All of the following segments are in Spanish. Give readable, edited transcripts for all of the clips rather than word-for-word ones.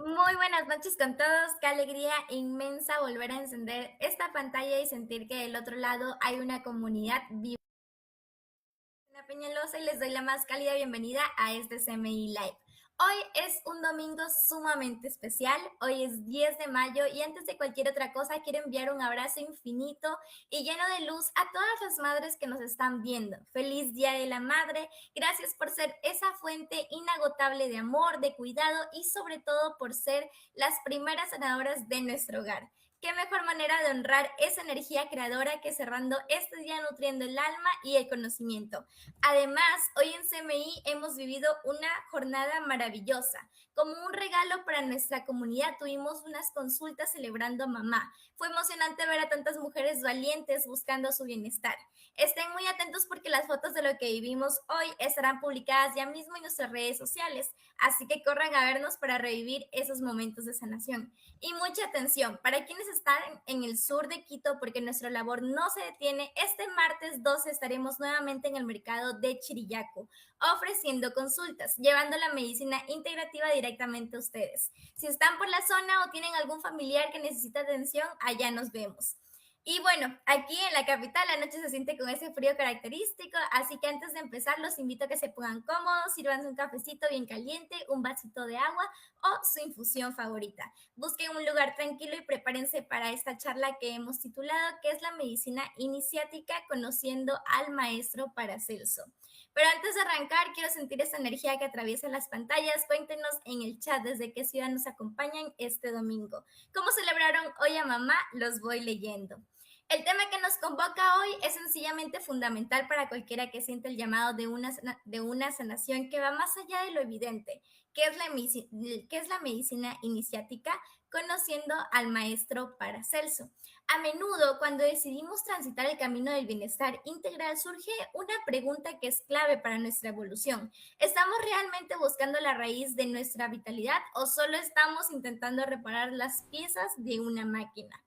Muy buenas noches con todos. Qué alegría inmensa volver a encender esta pantalla y sentir que del otro lado hay una comunidad viva. Ana Peñalosa y les doy la más cálida bienvenida a este CMI Live. Hoy es un domingo sumamente especial, hoy es 10 de mayo y antes de cualquier otra cosa quiero enviar un abrazo infinito y lleno de luz a todas las madres que nos están viendo. Feliz Día de la Madre, gracias por ser esa fuente inagotable de amor, de cuidado y sobre todo por ser las primeras sanadoras de nuestro hogar. Qué mejor manera de honrar esa energía creadora que cerrando este día nutriendo el alma y el conocimiento. Además, hoy en CMI hemos vivido una jornada maravillosa. Como un regalo para nuestra comunidad, tuvimos unas consultas celebrando a mamá. Fue emocionante ver a tantas mujeres valientes buscando su bienestar. Estén muy atentos porque las fotos de lo que vivimos hoy estarán publicadas ya mismo en nuestras redes sociales, así que corran a vernos para revivir esos momentos de sanación. Y mucha atención, para quienes están en el sur de Quito, porque nuestra labor no se detiene, este martes 12 estaremos nuevamente en el mercado de Chirillaco, ofreciendo consultas, llevando la medicina integrativa directamente a ustedes. Si están por la zona o tienen algún familiar que necesita atención, allá nos vemos. Y bueno, aquí en la capital la noche se siente con ese frío característico, así que antes de empezar los invito a que se pongan cómodos, sírvanse un cafecito bien caliente, un vasito de agua o su infusión favorita. Busquen un lugar tranquilo y prepárense para esta charla que hemos titulado ¿Qué es la medicina iniciática? Conociendo al maestro Paracelso. Pero antes de arrancar, quiero sentir esa energía que atraviesa las pantallas. Cuéntenos en el chat desde qué ciudad nos acompañan este domingo. ¿Cómo celebraron hoy a mamá? Los voy leyendo. El tema que nos convoca hoy es sencillamente fundamental para cualquiera que siente el llamado de una sanación que va más allá de lo evidente. ¿Qué es la medicina iniciática? Conociendo al maestro Paracelso. A menudo, cuando decidimos transitar el camino del bienestar integral, surge una pregunta que es clave para nuestra evolución. ¿Estamos realmente buscando la raíz de nuestra vitalidad o solo estamos intentando reparar las piezas de una máquina?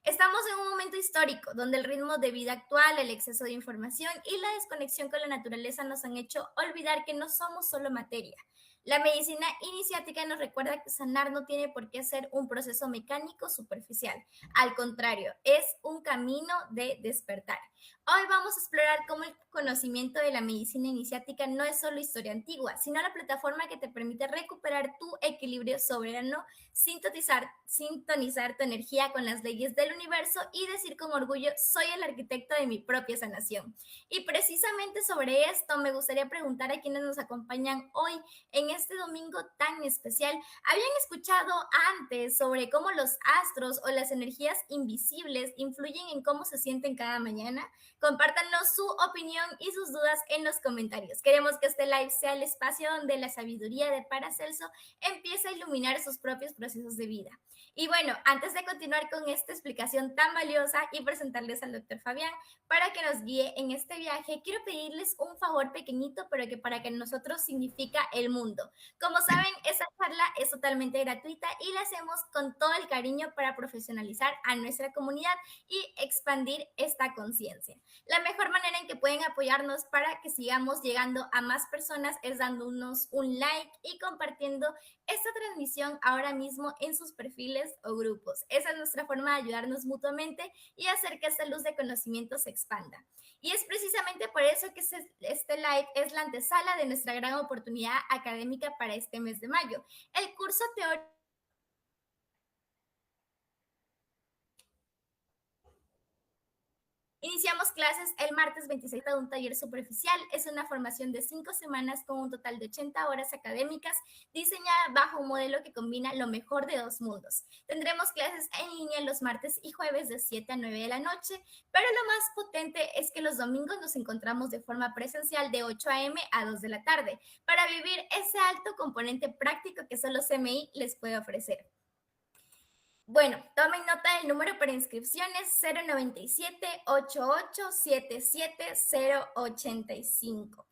Estamos en un momento histórico donde el ritmo de vida actual, el exceso de información y la desconexión con la naturaleza nos han hecho olvidar que no somos solo materia. La medicina iniciática nos recuerda que sanar no tiene por qué ser un proceso mecánico superficial. Al contrario, es un camino de despertar. Hoy vamos a explorar cómo el conocimiento de la medicina iniciática no es solo historia antigua, sino la plataforma que te permite recuperar tu equilibrio soberano, sintonizar tu energía con las leyes del universo y decir con orgullo, soy el arquitecto de mi propia sanación. Y precisamente sobre esto me gustaría preguntar a quienes nos acompañan hoy en este domingo tan especial. ¿Habían escuchado antes sobre cómo los astros o las energías invisibles influyen en cómo se sienten cada mañana? Compártanos su opinión y sus dudas en los comentarios. Queremos que este live sea el espacio donde la sabiduría de Paracelso empiece a iluminar sus propios procesos de vida. Y bueno, antes de continuar con esta explicación tan valiosa y presentarles al doctor Fabián para que nos guíe en este viaje, quiero pedirles un favor pequeñito, pero que para que nosotros significa el mundo. Como saben, esta charla es totalmente gratuita y la hacemos con todo el cariño para profesionalizar a nuestra comunidad y expandir esta conciencia. La mejor manera en que pueden apoyarnos para que sigamos llegando a más personas es dándonos un like y compartiendo esta transmisión ahora mismo en sus perfiles o grupos. Esa es nuestra forma de ayudarnos mutuamente y hacer que esta luz de conocimiento se expanda. Y es precisamente por eso que este live es la antesala de nuestra gran oportunidad académica para este mes de mayo. El curso teórico Iniciamos clases el martes 26 de un taller superficial. Es una formación de 5 semanas con un total de 80 horas académicas diseñada bajo un modelo que combina lo mejor de dos mundos. Tendremos clases en línea los martes y jueves de 7 a 9 de la noche, pero lo más potente es que los domingos nos encontramos de forma presencial de 8 a.m. a 2 de la tarde para vivir ese alto componente práctico que solo CMI les puede ofrecer. Bueno, tomen nota del número para inscripciones 097-8877-085.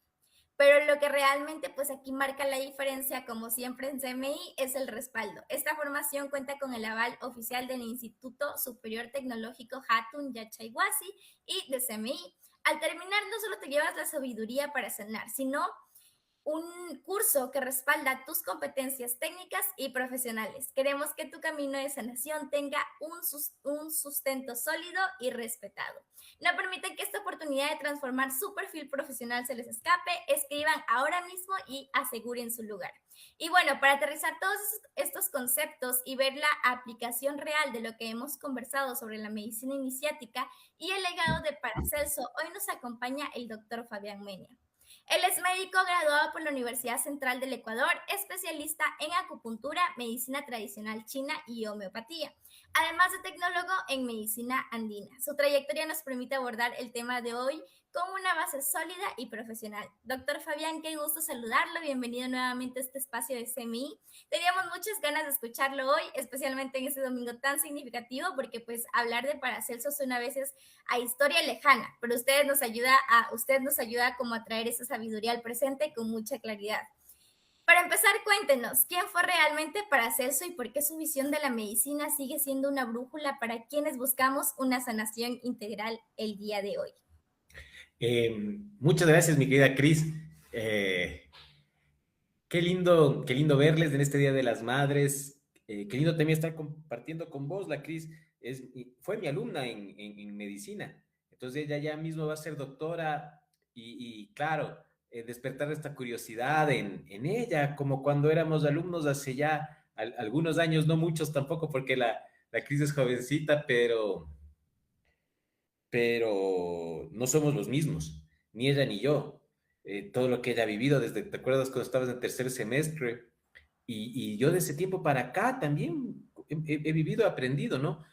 Pero lo que realmente pues aquí marca la diferencia, como siempre en CMI, es el respaldo. Esta formación cuenta con el aval oficial del Instituto Superior Tecnológico Hatun Yachayhuasi y de CMI. Al terminar, no solo te llevas la sabiduría para sanar, sino un curso que respalda tus competencias técnicas y profesionales. Queremos que tu camino de sanación tenga un sustento sólido y respetado. No permiten que esta oportunidad de transformar su perfil profesional se les escape. Escriban ahora mismo y aseguren su lugar. Y bueno, para aterrizar todos estos conceptos y ver la aplicación real de lo que hemos conversado sobre la medicina iniciática y el legado de Paracelso, hoy nos acompaña el doctor Fabián Menia. Él es médico graduado por la Universidad Central del Ecuador, especialista en acupuntura, medicina tradicional china y homeopatía, además de tecnólogo en medicina andina. Su trayectoria nos permite abordar el tema de hoy con una base sólida y profesional. Doctor Fabián, qué gusto saludarlo. Bienvenido nuevamente a este espacio de CMI. Teníamos muchas ganas de escucharlo hoy, especialmente en este domingo tan significativo, porque pues hablar de Paracelso suena a veces a historia lejana, pero usted nos ayuda como a traer esa sabiduría al presente con mucha claridad. Para empezar, cuéntenos, ¿quién fue realmente Paracelso y por qué su visión de la medicina sigue siendo una brújula para quienes buscamos una sanación integral el día de hoy? Muchas gracias, mi querida Cris. Qué lindo verles en este Día de las Madres. Qué lindo también estar compartiendo con vos. La Cris fue mi alumna en medicina. Entonces ella ya mismo va a ser doctora y claro, despertar esta curiosidad en ella, como cuando éramos alumnos hace ya algunos años, no muchos tampoco, porque la Cris es jovencita, pero no somos los mismos, ni ella ni yo. Todo lo que ella ha vivido desde, ¿te acuerdas cuando estabas en tercer semestre? Y yo de ese tiempo para acá también he vivido, aprendido, ¿no?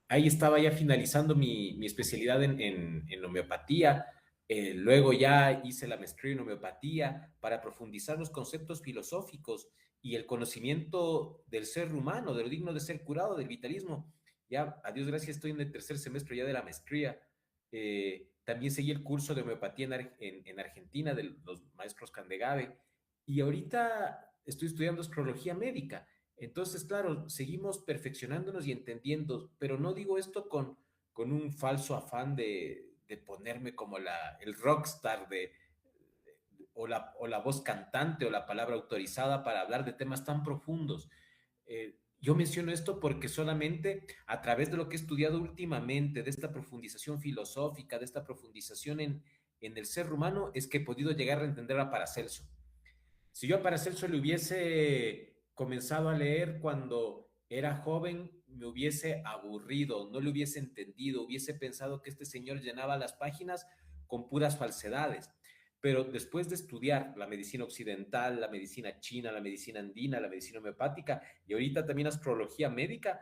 Ahí estaba ya finalizando mi especialidad en homeopatía. Luego ya hice la maestría en homeopatía para profundizar los conceptos filosóficos y el conocimiento del ser humano, de lo digno de ser curado, del vitalismo. Ya, a Dios gracias, estoy en el tercer semestre ya de la maestría. También seguí el curso de homeopatía en Argentina de los maestros Candegave. Y ahorita estoy estudiando astrología médica. Entonces, claro, seguimos perfeccionándonos y entendiendo, pero no digo esto con un falso afán de ponerme como el rockstar o la voz cantante o la palabra autorizada para hablar de temas tan profundos. Yo menciono esto porque solamente a través de lo que he estudiado últimamente, de esta profundización filosófica, de esta profundización en el ser humano, es que he podido llegar a entender a Paracelso. Si yo a Paracelso le hubiese comenzado a leer cuando era joven, me hubiese aburrido, no le hubiese entendido, hubiese pensado que este señor llenaba las páginas con puras falsedades. Pero después de estudiar la medicina occidental, la medicina china, la medicina andina, la medicina homeopática y ahorita también astrología médica,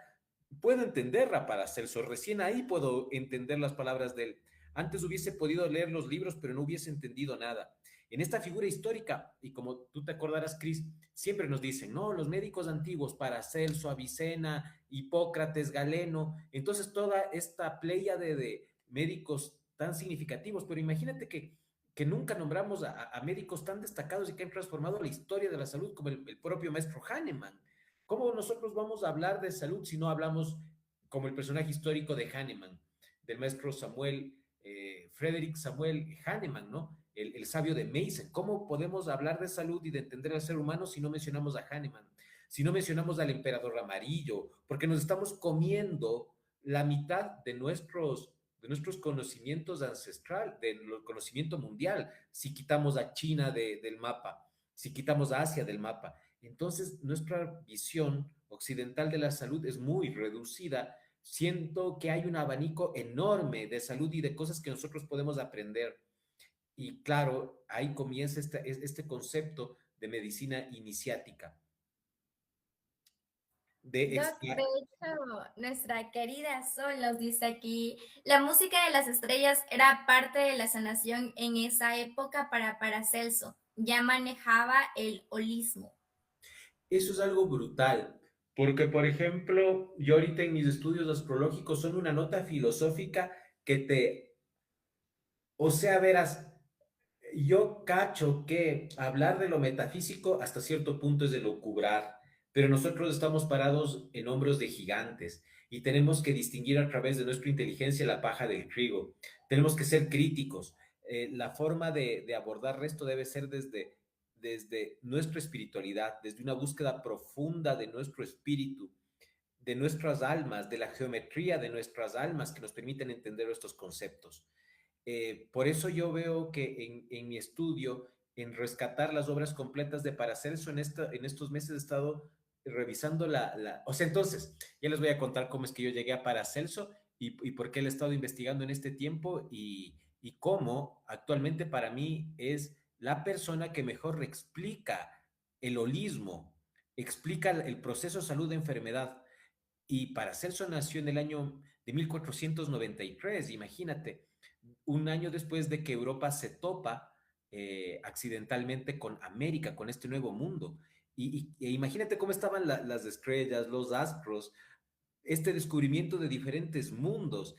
puedo entender a Paracelso. Recién ahí puedo entender las palabras de él. Antes hubiese podido leer los libros, pero no hubiese entendido nada. En esta figura histórica, y como tú te acordarás, Cris, siempre nos dicen, no, los médicos antiguos, Paracelso, Avicena, Hipócrates, Galeno, entonces toda esta playa de médicos tan significativos, pero imagínate que nunca nombramos a médicos tan destacados y que han transformado la historia de la salud como el propio maestro Hahnemann. ¿Cómo nosotros vamos a hablar de salud si no hablamos como el personaje histórico de Hahnemann, del maestro Frederick Samuel Hahnemann, ¿no? El sabio de Meissen. ¿Cómo podemos hablar de salud y de entender al ser humano si no mencionamos a Hahnemann? Si no mencionamos al emperador amarillo, porque nos estamos comiendo la mitad de nuestros conocimientos ancestral, del conocimiento mundial, si quitamos a China del mapa, si quitamos a Asia del mapa. Entonces, nuestra visión occidental de la salud es muy reducida. Siento que hay un abanico enorme de salud y de cosas que nosotros podemos aprender. Y claro, ahí comienza este concepto de medicina iniciática. De Doc, de extra... hecho, nuestra querida Sol nos dice aquí, la música de las estrellas era parte de la sanación en esa época para Paracelso. Ya manejaba el holismo. Eso es algo brutal, porque por ejemplo, yo ahorita en mis estudios astrológicos son una nota filosófica que o sea, verás, yo cacho que hablar de lo metafísico hasta cierto punto es de locubrar, pero nosotros estamos parados en hombros de gigantes y tenemos que distinguir a través de nuestra inteligencia la paja del trigo. Tenemos que ser críticos. La forma de abordar esto debe ser desde desde nuestra espiritualidad, desde una búsqueda profunda de nuestro espíritu, de nuestras almas, de la geometría de nuestras almas que nos permiten entender estos conceptos. Por eso yo veo que en mi estudio, en rescatar las obras completas de Paracelso, en estos meses he estado revisando O sea, entonces, ya les voy a contar cómo es que yo llegué a Paracelso y por qué le he estado investigando en este tiempo y cómo actualmente para mí es la persona que mejor explica el holismo, explica el proceso salud-enfermedad. Y Paracelso nació en el año de 1493, imagínate, un año después de que Europa se topa accidentalmente con América, con este nuevo mundo. Imagínate cómo estaban las estrellas, los astros, este descubrimiento de diferentes mundos.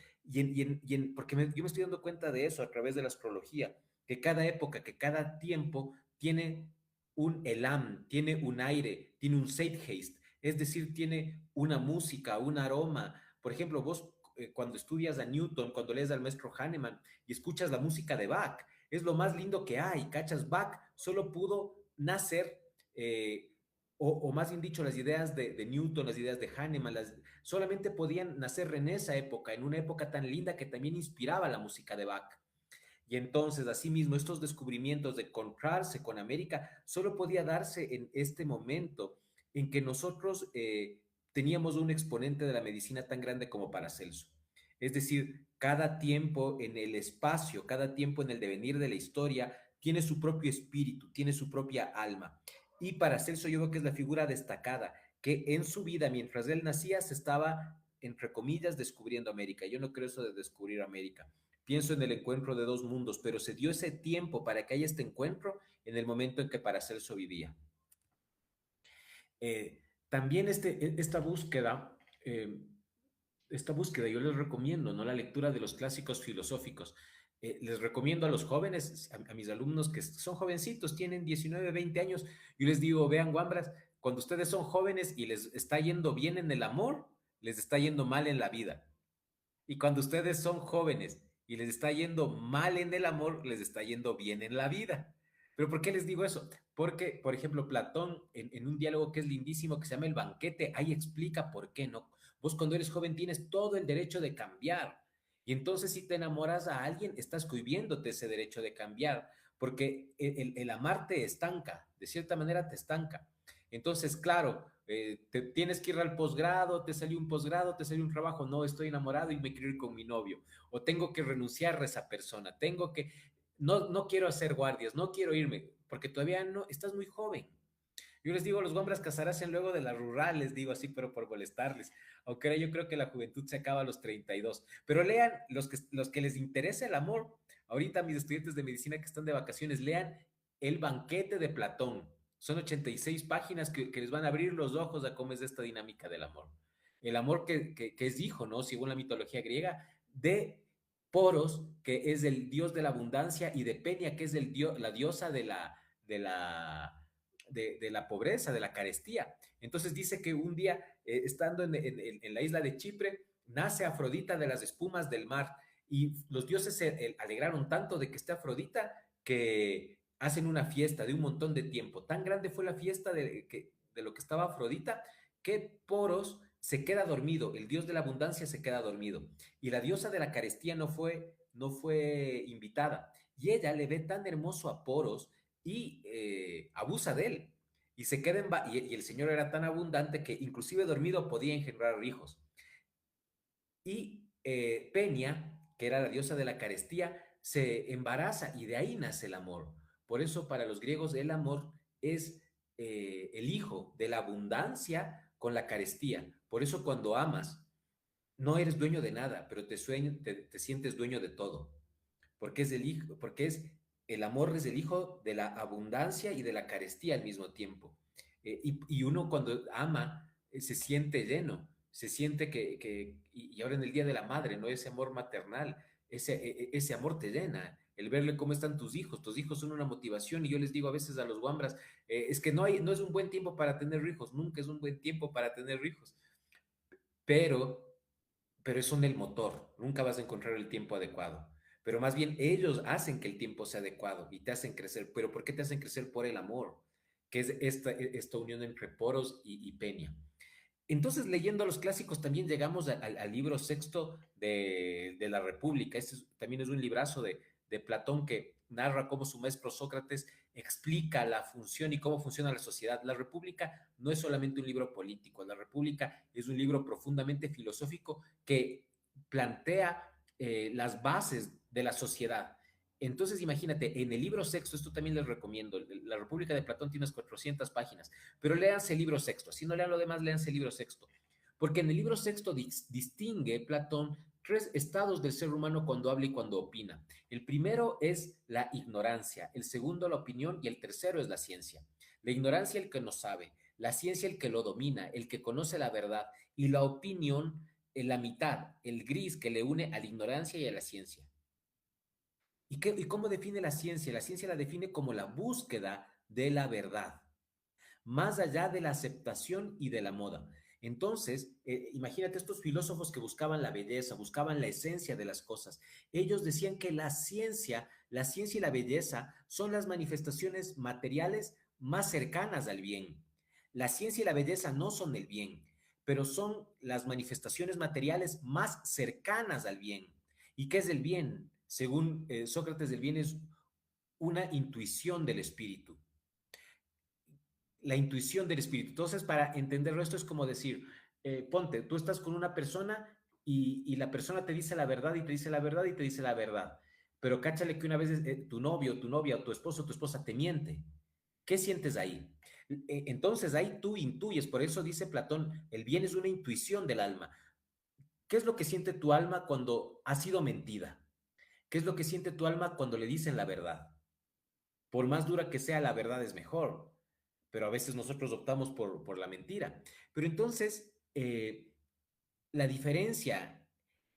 Porque yo me estoy dando cuenta de eso a través de la astrología, que cada época, que cada tiempo tiene un elam, tiene un aire, tiene un zeitgeist, es decir, tiene una música, un aroma. Por ejemplo, vos cuando estudias a Newton, cuando lees al maestro Hahnemann y escuchas la música de Bach, es lo más lindo que hay, ¿cachas? Bach solo pudo nacer, o más bien dicho, las ideas de Newton, las ideas de Hahnemann, solamente podían nacer en esa época, en una época tan linda que también inspiraba la música de Bach. Y entonces, asimismo, estos descubrimientos de encontrarse con América solo podía darse en este momento en que nosotros teníamos un exponente de la medicina tan grande como Paracelso. Es decir, cada tiempo en el espacio, cada tiempo en el devenir de la historia, tiene su propio espíritu, tiene su propia alma. Y Paracelso yo creo que es la figura destacada, que en su vida, mientras él nacía, se estaba, entre comillas, descubriendo América. Yo no creo eso de descubrir América. Pienso en el encuentro de dos mundos, pero se dio ese tiempo para que haya este encuentro en el momento en que Paracelso vivía. También esta búsqueda yo les recomiendo, ¿no? La lectura de los clásicos filosóficos. Les recomiendo a los jóvenes, a mis alumnos que son jovencitos, tienen 19, 20 años, yo les digo, vean, guambras, cuando ustedes son jóvenes y les está yendo bien en el amor, les está yendo mal en la vida. Y cuando ustedes son jóvenes y les está yendo mal en el amor, les está yendo bien en la vida. ¿Pero por qué les digo eso? Porque, por ejemplo, Platón, en un diálogo que es lindísimo, que se llama El banquete, ahí explica por qué no. Vos cuando eres joven tienes todo el derecho de cambiar. Y entonces si te enamoras a alguien, estás cohibiéndote ese derecho de cambiar, porque el amar te estanca, de cierta manera te estanca. Entonces, claro, te tienes que ir al posgrado, te salió un posgrado, te salió un trabajo, no, estoy enamorado y me quiero ir con mi novio, o tengo que renunciar a esa persona, no quiero hacer guardias, no quiero irme, porque todavía no, estás muy joven. Yo les digo, los guambras casarán luego de la rural, les digo así, pero por molestarles. Aunque ahora yo creo que la juventud se acaba a los 32. Pero lean, los que les interesa el amor, ahorita mis estudiantes de medicina que están de vacaciones, lean El banquete de Platón. Son 86 páginas que les van a abrir los ojos a cómo es esta dinámica del amor. El amor que es hijo, ¿no? Según la mitología griega, de Poros, que es el dios de la abundancia, y de Peña, que es la diosa de la pobreza, de la carestía. Entonces dice que un día, estando en la isla de Chipre, nace Afrodita de las espumas del mar y los dioses se alegraron tanto de que esté Afrodita que hacen una fiesta de un montón de tiempo. Tan grande fue la fiesta de lo que estaba Afrodita que Poros se queda dormido, el dios de la abundancia se queda dormido y la diosa de la carestía no fue invitada. Y ella le ve tan hermoso a Poros y abusa de él. Y se queda y el señor era tan abundante que inclusive dormido podía engendrar hijos. Y Peña, que era la diosa de la carestía, se embaraza y de ahí nace el amor. Por eso para los griegos el amor es el hijo de la abundancia con la carestía. Por eso cuando amas, no eres dueño de nada, pero te sientes dueño de todo porque es el hijo, porque el amor es el hijo de la abundancia y de la carestía al mismo tiempo. Y uno cuando ama se siente lleno, se siente y ahora en el Día de la Madre, ¿no? Ese amor maternal, ese amor te llena, el verle cómo están tus hijos son una motivación y yo les digo a veces a los guambras, es que no es un buen tiempo para tener hijos, nunca es un buen tiempo para tener hijos, pero son el motor, nunca vas a encontrar el tiempo adecuado. pero más bien ellos hacen que el tiempo sea adecuado y te hacen crecer. ¿Pero por qué te hacen crecer? Por el amor, que es esta unión entre Poros y Peña. Entonces, leyendo a los clásicos, también llegamos al libro sexto de la República. También es un librazo de Platón que narra cómo su maestro Sócrates explica la función y cómo funciona la sociedad. La República no es solamente un libro político, la República es un libro profundamente filosófico que plantea las bases de la sociedad. Entonces, imagínate, en el libro sexto, esto también les recomiendo, la República de Platón tiene unas 400 páginas, pero léanse el libro sexto, si no lean lo demás, léanse el libro sexto, porque en el libro sexto distingue Platón tres estados del ser humano cuando habla y cuando opina. El primero es la ignorancia, el segundo la opinión y el tercero es la ciencia. La ignorancia el que no sabe, la ciencia el que lo domina, el que conoce la verdad y la opinión en la mitad, el gris que le une a la ignorancia y a la ciencia. ¿Y cómo define la ciencia? La ciencia la define como la búsqueda de la verdad, más allá de la aceptación y de la moda. Entonces, imagínate estos filósofos que buscaban la belleza, buscaban la esencia de las cosas. Ellos decían que la ciencia y la belleza son las manifestaciones materiales más cercanas al bien. La ciencia y la belleza no son el bien, pero son las manifestaciones materiales más cercanas al bien. ¿Y qué es el bien? Según Sócrates, el bien es una intuición del espíritu. La intuición del espíritu. Entonces, para entenderlo, esto es como decir, ponte, tú estás con una persona y la persona te dice la verdad y te dice la verdad y te dice la verdad. Pero cáchale que una vez tu novio, tu novia o tu esposo o tu esposa te miente. ¿Qué sientes ahí? Entonces ahí tú intuyes, por eso dice Platón, el bien es una intuición del alma. ¿Qué es lo que siente tu alma cuando ha sido mentida? ¿Qué es lo que siente tu alma cuando le dicen la verdad? Por más dura que sea, la verdad es mejor, pero a veces nosotros optamos por la mentira. Pero entonces, la diferencia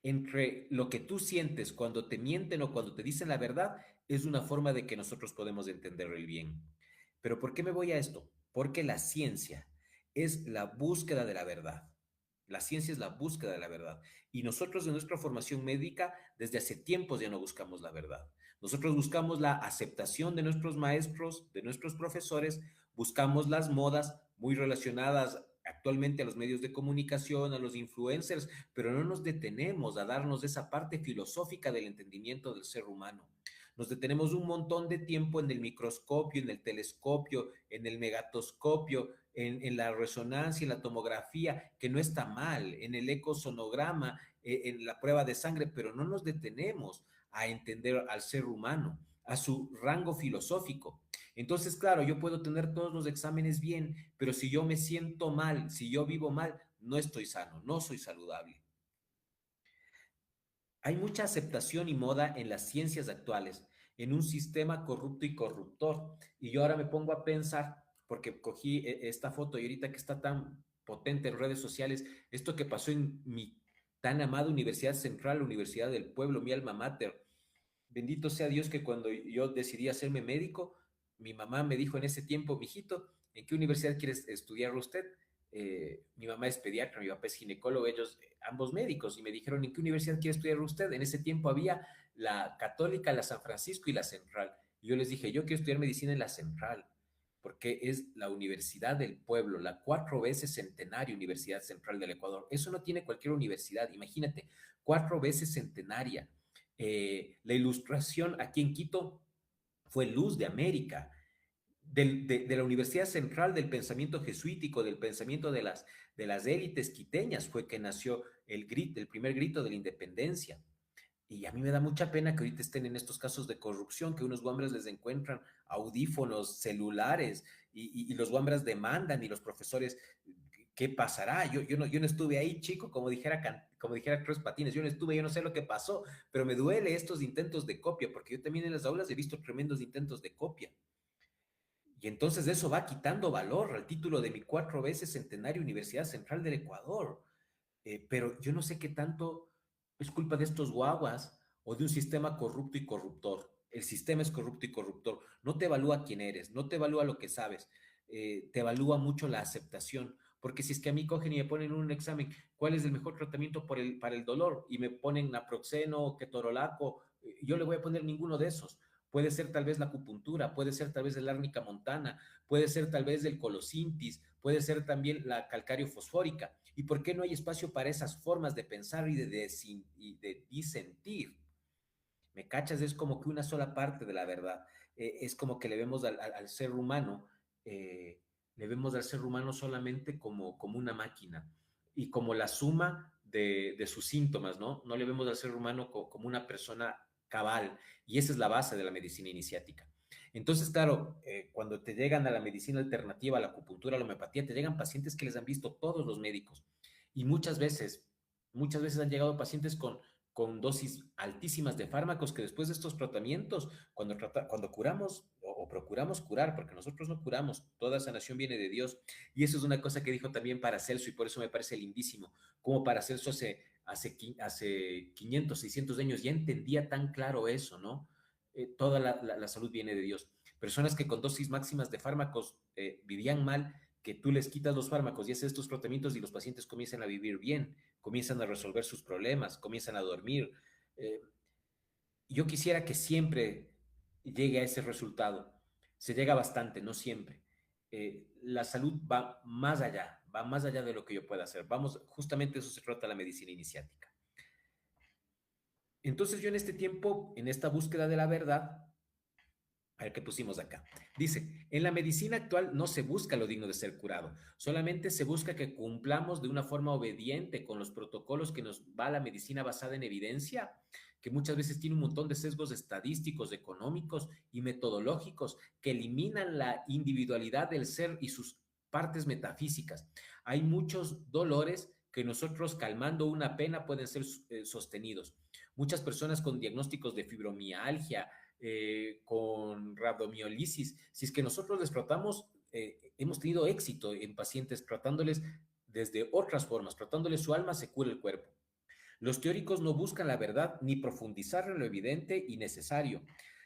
entre lo que tú sientes cuando te mienten o cuando te dicen la verdad es una forma de que nosotros podemos entender el bien. Pero ¿por qué me voy a esto? Porque la ciencia es la búsqueda de la verdad. La ciencia es la búsqueda de la verdad. Y nosotros en nuestra formación médica, desde hace tiempos ya no buscamos la verdad. Nosotros buscamos la aceptación de nuestros maestros, de nuestros profesores, buscamos las modas muy relacionadas actualmente a los medios de comunicación, a los influencers, pero no nos detenemos a darnos esa parte filosófica del entendimiento del ser humano. Nos detenemos un montón de tiempo en el microscopio, en el telescopio, en el megatoscopio, en la resonancia, en la tomografía, que no está mal, en el ecosonograma, en la prueba de sangre, pero no nos detenemos a entender al ser humano, a su rango filosófico. Entonces, claro, yo puedo tener todos los exámenes bien, pero si yo me siento mal, si yo vivo mal, no estoy sano, no soy saludable. Hay mucha aceptación y moda en las ciencias actuales, en un sistema corrupto y corruptor. Y yo ahora me pongo a pensar, porque cogí esta foto y ahorita que está tan potente en redes sociales, esto que pasó en mi tan amada Universidad Central, la Universidad del Pueblo, mi alma mater. Bendito sea Dios que cuando yo decidí hacerme médico, mi mamá me dijo en ese tiempo, mijito, ¿en qué universidad quieres estudiar usted? Mi mamá es pediatra, mi papá es ginecólogo, ellos ambos médicos, y me dijeron, ¿en qué universidad quiere estudiar usted? En ese tiempo había la Católica, la San Francisco y la Central. Y yo les dije, yo quiero estudiar medicina en la Central, porque es la Universidad del Pueblo, la 4 veces centenaria Universidad Central del Ecuador. Eso no tiene cualquier universidad, imagínate, 4 veces centenaria. La ilustración aquí en Quito fue luz de América, de la Universidad Central, del pensamiento jesuítico, del pensamiento de las élites quiteñas, fue que nació el primer grito de la independencia. Y a mí me da mucha pena que ahorita estén en estos casos de corrupción, que unos guambras les encuentran audífonos, celulares, y los guambras demandan y los profesores, ¿qué pasará? Yo no estuve ahí, chico, como dijera Cruz Patines, yo no estuve, yo no sé lo que pasó, pero me duele estos intentos de copia, porque yo también en las aulas he visto tremendos intentos de copia. Y entonces eso va quitando valor al título de mi 4 veces centenario Universidad Central del Ecuador. Pero yo no sé qué tanto es culpa de estos guaguas o de un sistema corrupto y corruptor. El sistema es corrupto y corruptor. No te evalúa quién eres, no te evalúa lo que sabes, te evalúa mucho la aceptación. Porque si es que a mí cogen y me ponen un examen, ¿cuál es el mejor tratamiento para el dolor? Y me ponen naproxeno, ketorolaco, yo le voy a poner ninguno de esos. Puede ser tal vez la acupuntura, puede ser tal vez el árnica montana, puede ser tal vez el colosintis, puede ser también la calcario fosfórica. ¿Y por qué no hay espacio para esas formas de pensar y de disentir? ¿Me cachas? Es como que una sola parte de la verdad. Es como que le vemos al ser humano, le vemos al ser humano solamente como una máquina y como la suma de sus síntomas, ¿no? No le vemos al ser humano como una persona cabal. Y esa es la base de la medicina iniciática. Entonces, claro, cuando te llegan a la medicina alternativa, a la acupuntura, a la homeopatía, te llegan pacientes que les han visto todos los médicos. Y muchas veces han llegado pacientes con dosis altísimas de fármacos que después de estos tratamientos, cuando curamos o procuramos curar, porque nosotros no curamos, toda sanación viene de Dios. Y eso es una cosa que dijo también Paracelso y por eso me parece lindísimo, como Paracelso hace 500, 600 años ya entendía tan claro eso, ¿no? Toda la salud viene de Dios. Personas que con dosis máximas de fármacos vivían mal, que tú les quitas los fármacos y haces estos tratamientos y los pacientes comienzan a vivir bien, comienzan a resolver sus problemas, comienzan a dormir. Eh, yo quisiera que siempre llegue a ese resultado. Se llega bastante, no siempre. La salud va más allá de lo que yo pueda hacer. Vamos, justamente eso se trata la medicina iniciática. Entonces yo en este tiempo, en esta búsqueda de la verdad, a ver qué pusimos acá. Dice, en la medicina actual no se busca lo digno de ser curado, solamente se busca que cumplamos de una forma obediente con los protocolos que nos va la medicina basada en evidencia, que muchas veces tiene un montón de sesgos estadísticos, económicos y metodológicos que eliminan la individualidad del ser y sus partes metafísicas. Hay muchos dolores que nosotros calmando una pena pueden ser sostenidos. Muchas personas con diagnósticos de fibromialgia, con rabdomiolisis, si es que nosotros les tratamos, hemos tenido éxito en pacientes tratándoles desde otras formas, tratándoles su alma, se cura el cuerpo. Los teóricos no buscan la verdad ni profundizar en lo evidente y necesario.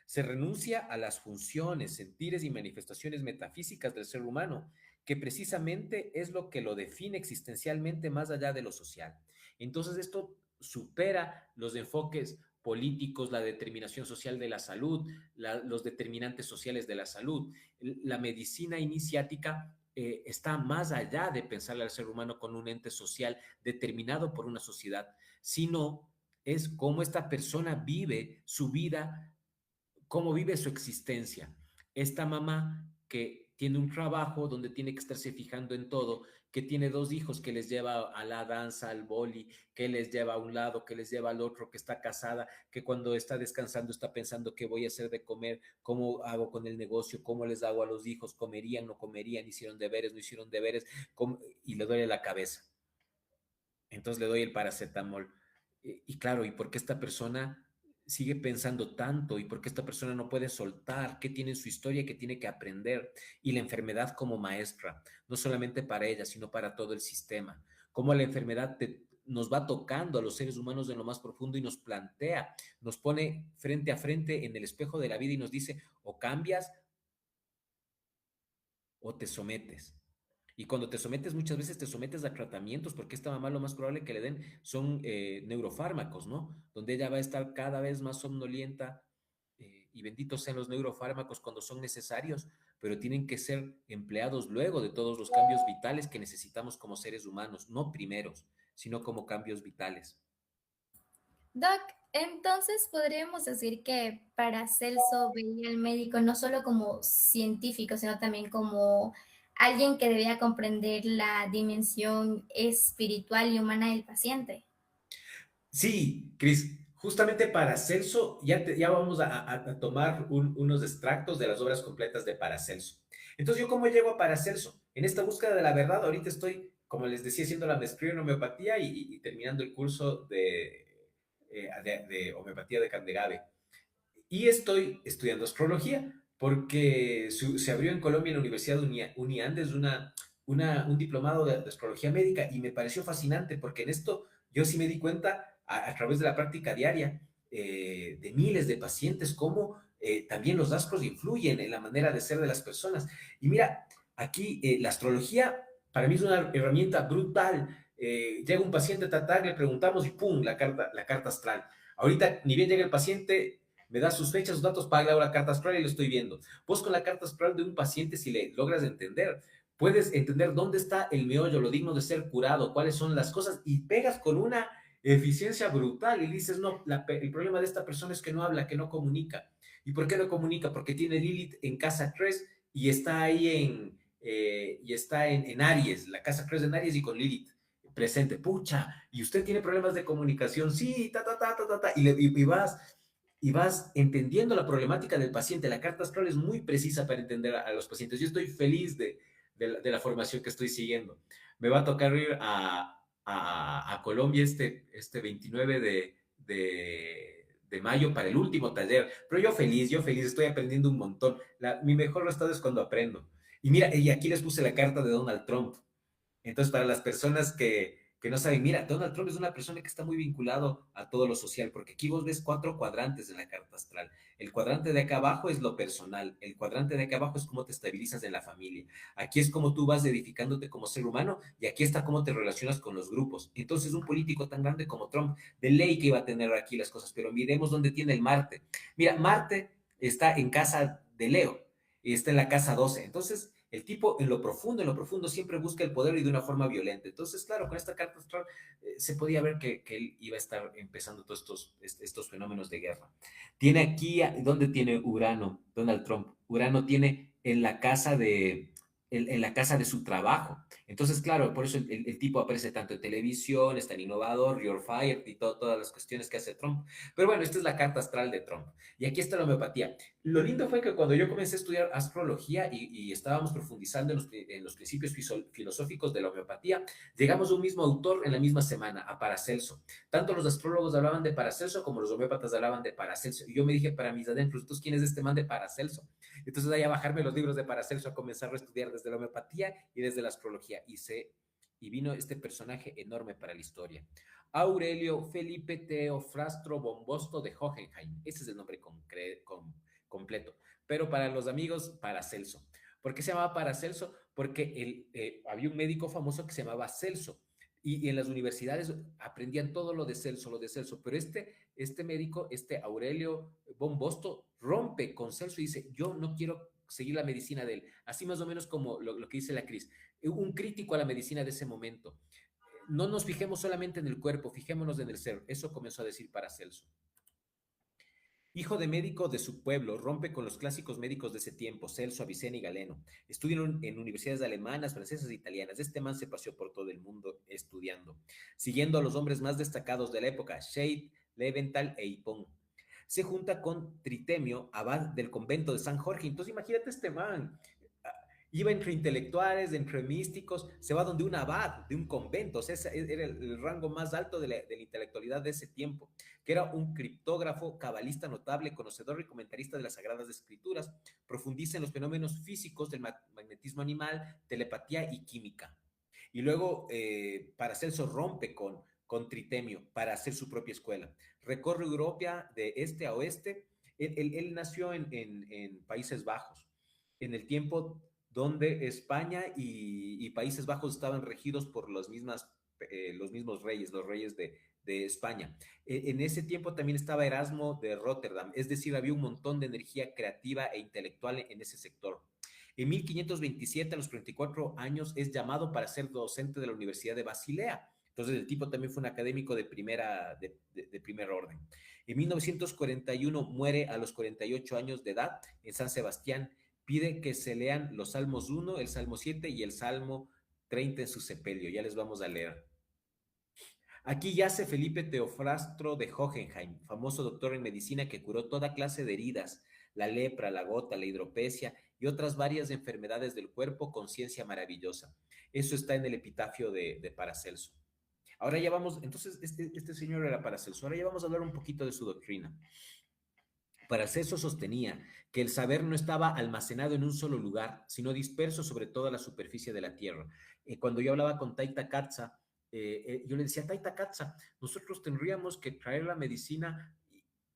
Se renuncia a las funciones, sentires y manifestaciones metafísicas del ser humano, que precisamente es lo que lo define existencialmente más allá de lo social. Entonces esto supera los enfoques políticos, la determinación social de la salud, los determinantes sociales de la salud. La medicina iniciática está más allá de pensarle al ser humano con un ente social determinado por una sociedad, sino es cómo esta persona vive su vida, cómo vive su existencia. Esta mamá que tiene un trabajo donde tiene que estarse fijando en todo, que tiene dos hijos que les lleva a la danza, al boli, que les lleva a un lado, que les lleva al otro, que está casada, que cuando está descansando está pensando qué voy a hacer de comer, cómo hago con el negocio, cómo les hago a los hijos, comerían, no comerían, hicieron deberes, no hicieron deberes, y le duele la cabeza. Entonces le doy el paracetamol. Y claro, ¿y por qué esta persona sigue pensando tanto? ¿Y por qué esta persona no puede soltar? ¿Qué tiene en su historia que tiene que aprender? Y la enfermedad como maestra, no solamente para ella, sino para todo el sistema. Cómo la enfermedad nos va tocando a los seres humanos en lo más profundo y nos plantea, nos pone frente a frente en el espejo de la vida y nos dice, o cambias o te sometes. Y cuando te sometes, muchas veces te sometes a tratamientos, porque esta mamá lo más probable que le den son neurofármacos, ¿no? Donde ella va a estar cada vez más somnolienta, y benditos sean los neurofármacos cuando son necesarios, pero tienen que ser empleados luego de todos los cambios vitales que necesitamos como seres humanos, no primeros, sino como cambios vitales. Doc, entonces podríamos decir que Paracelso veía al médico no solo como científico, sino también como alguien que debía comprender la dimensión espiritual y humana del paciente. Sí, Cris, justamente Paracelso, ya vamos a tomar unos extractos de las obras completas de Paracelso. Entonces, ¿yo cómo llego a Paracelso? En esta búsqueda de la verdad, ahorita estoy, como les decía, haciendo la maestría en homeopatía y terminando el curso de homeopatía de Candegave. Y estoy estudiando astrología, porque se abrió en Colombia en la Universidad de Uniandes un diplomado de astrología médica y me pareció fascinante porque en esto yo sí me di cuenta a través de la práctica diaria de miles de pacientes cómo también los astros influyen en la manera de ser de las personas. Y mira, aquí la astrología para mí es una herramienta brutal. Llega un paciente a tratar, le preguntamos y ¡pum! La carta astral. Ahorita, ni bien llega el paciente, me da sus fechas, sus datos, paga la carta astral y lo estoy viendo. Vos con la carta astral de un paciente, si le logras entender, puedes entender dónde está el meollo, lo digno de ser curado, cuáles son las cosas, y pegas con una eficiencia brutal y dices, no, el problema de esta persona es que no habla, que no comunica. ¿Y por qué no comunica? Porque tiene Lilith en casa 3 y está ahí en Aries, la casa 3 en Aries y con Lilith presente. Pucha, y usted tiene problemas de comunicación, sí, y vas entendiendo la problemática del paciente. La carta astral es muy precisa para entender a los pacientes. Yo estoy feliz de la formación que estoy siguiendo. Me va a tocar ir a Colombia este 29 de mayo para el último taller, pero yo feliz, estoy aprendiendo un montón. Mi mejor estado es cuando aprendo. Y mira, y aquí les puse la carta de Donald Trump. Entonces, para las personas que no saben, mira, Donald Trump es una persona que está muy vinculado a todo lo social, porque aquí vos ves 4 cuadrantes en la carta astral. El cuadrante de acá abajo es lo personal, el cuadrante de acá abajo es cómo te estabilizas en la familia. Aquí es cómo tú vas edificándote como ser humano y aquí está cómo te relacionas con los grupos. Entonces, un político tan grande como Trump, de ley que iba a tener aquí las cosas, pero miremos dónde tiene el Marte. Mira, Marte está en casa de Leo y está en la casa 12. Entonces, el tipo en lo profundo siempre busca el poder y de una forma violenta. Entonces, claro, con esta carta astral se podía ver que él iba a estar empezando todos estos fenómenos de guerra. Tiene aquí, ¿dónde tiene Urano, Donald Trump? Urano tiene en la casa de su trabajo. Entonces, claro, por eso el tipo aparece tanto en televisión, es tan innovador, Your Fire y todas las cuestiones que hace Trump. Pero bueno, esta es la carta astral de Trump. Y aquí está la homeopatía. Lo lindo fue que cuando yo comencé a estudiar astrología y estábamos profundizando en los principios filosóficos de la homeopatía, llegamos a un mismo autor en la misma semana, a Paracelso. Tanto los astrólogos hablaban de Paracelso como los homeópatas hablaban de Paracelso. Y yo me dije para mis adentros, ¿entonces quién es este man de Paracelso? Entonces ahí a bajarme los libros de Paracelso, a comenzar a estudiar desde la homeopatía y desde la astrología. Y vino este personaje enorme para la historia. Aurelio Felipe Teofrastro Bombosto de Hohenheim. Ese es el nombre completo. Pero para los amigos, Paracelso. ¿Por qué se llamaba Paracelso? Porque había un médico famoso que se llamaba Celso. Y en las universidades aprendían todo lo de Celso, pero este médico, este Aurelio Bombosto, rompe con Celso y dice, yo no quiero seguir la medicina de él, así más o menos como lo que dice la Cris, un crítico a la medicina de ese momento. No nos fijemos solamente en el cuerpo, fijémonos en el ser. Eso comenzó a decir Paracelso. Hijo de médico de su pueblo, rompe con los clásicos médicos de ese tiempo, Celso, Avicena y Galeno. Estudia en universidades alemanas, francesas e italianas. Este man se paseó por todo el mundo estudiando, siguiendo a los hombres más destacados de la época, Scheid, Leventhal e Hippon. Se junta con Tritemio, abad del convento de San Jorge. Entonces imagínate este man, iba entre intelectuales, entre místicos, se va donde un abad de un convento, o sea, ese era el rango más alto de la intelectualidad de ese tiempo, que era un criptógrafo, cabalista notable, conocedor y comentarista de las Sagradas Escrituras, profundiza en los fenómenos físicos del magnetismo animal, telepatía y química. Y luego Paracelso rompe con Tritemio para hacer su propia escuela. Recorre Europa de este a oeste. Él nació en Países Bajos, en el tiempo donde España y Países Bajos estaban regidos por los mismos reyes, los reyes de España. En ese tiempo también estaba Erasmo de Rotterdam, es decir, había un montón de energía creativa e intelectual en ese sector. En 1527, a los 34 años, es llamado para ser docente de la Universidad de Basilea. Entonces, el tipo también fue un académico de primer orden. En 1941 muere a los 48 años de edad en San Sebastián. Pide que se lean los Salmos 1, el Salmo 7 y el Salmo 30 en su sepelio. Ya les vamos a leer. Aquí yace Felipe Teofrastro de Hohenheim, famoso doctor en medicina que curó toda clase de heridas, la lepra, la gota, la hidropecia y otras varias enfermedades del cuerpo con ciencia maravillosa. Eso está en el epitafio de Paracelso. Ahora ya vamos, entonces este señor era Paracelso, ahora ya vamos a hablar un poquito de su doctrina. Paracelso sostenía que el saber no estaba almacenado en un solo lugar, sino disperso sobre toda la superficie de la Tierra. Cuando yo hablaba con Taita Katsa, yo le decía, Taita Katsa, nosotros tendríamos que traer la medicina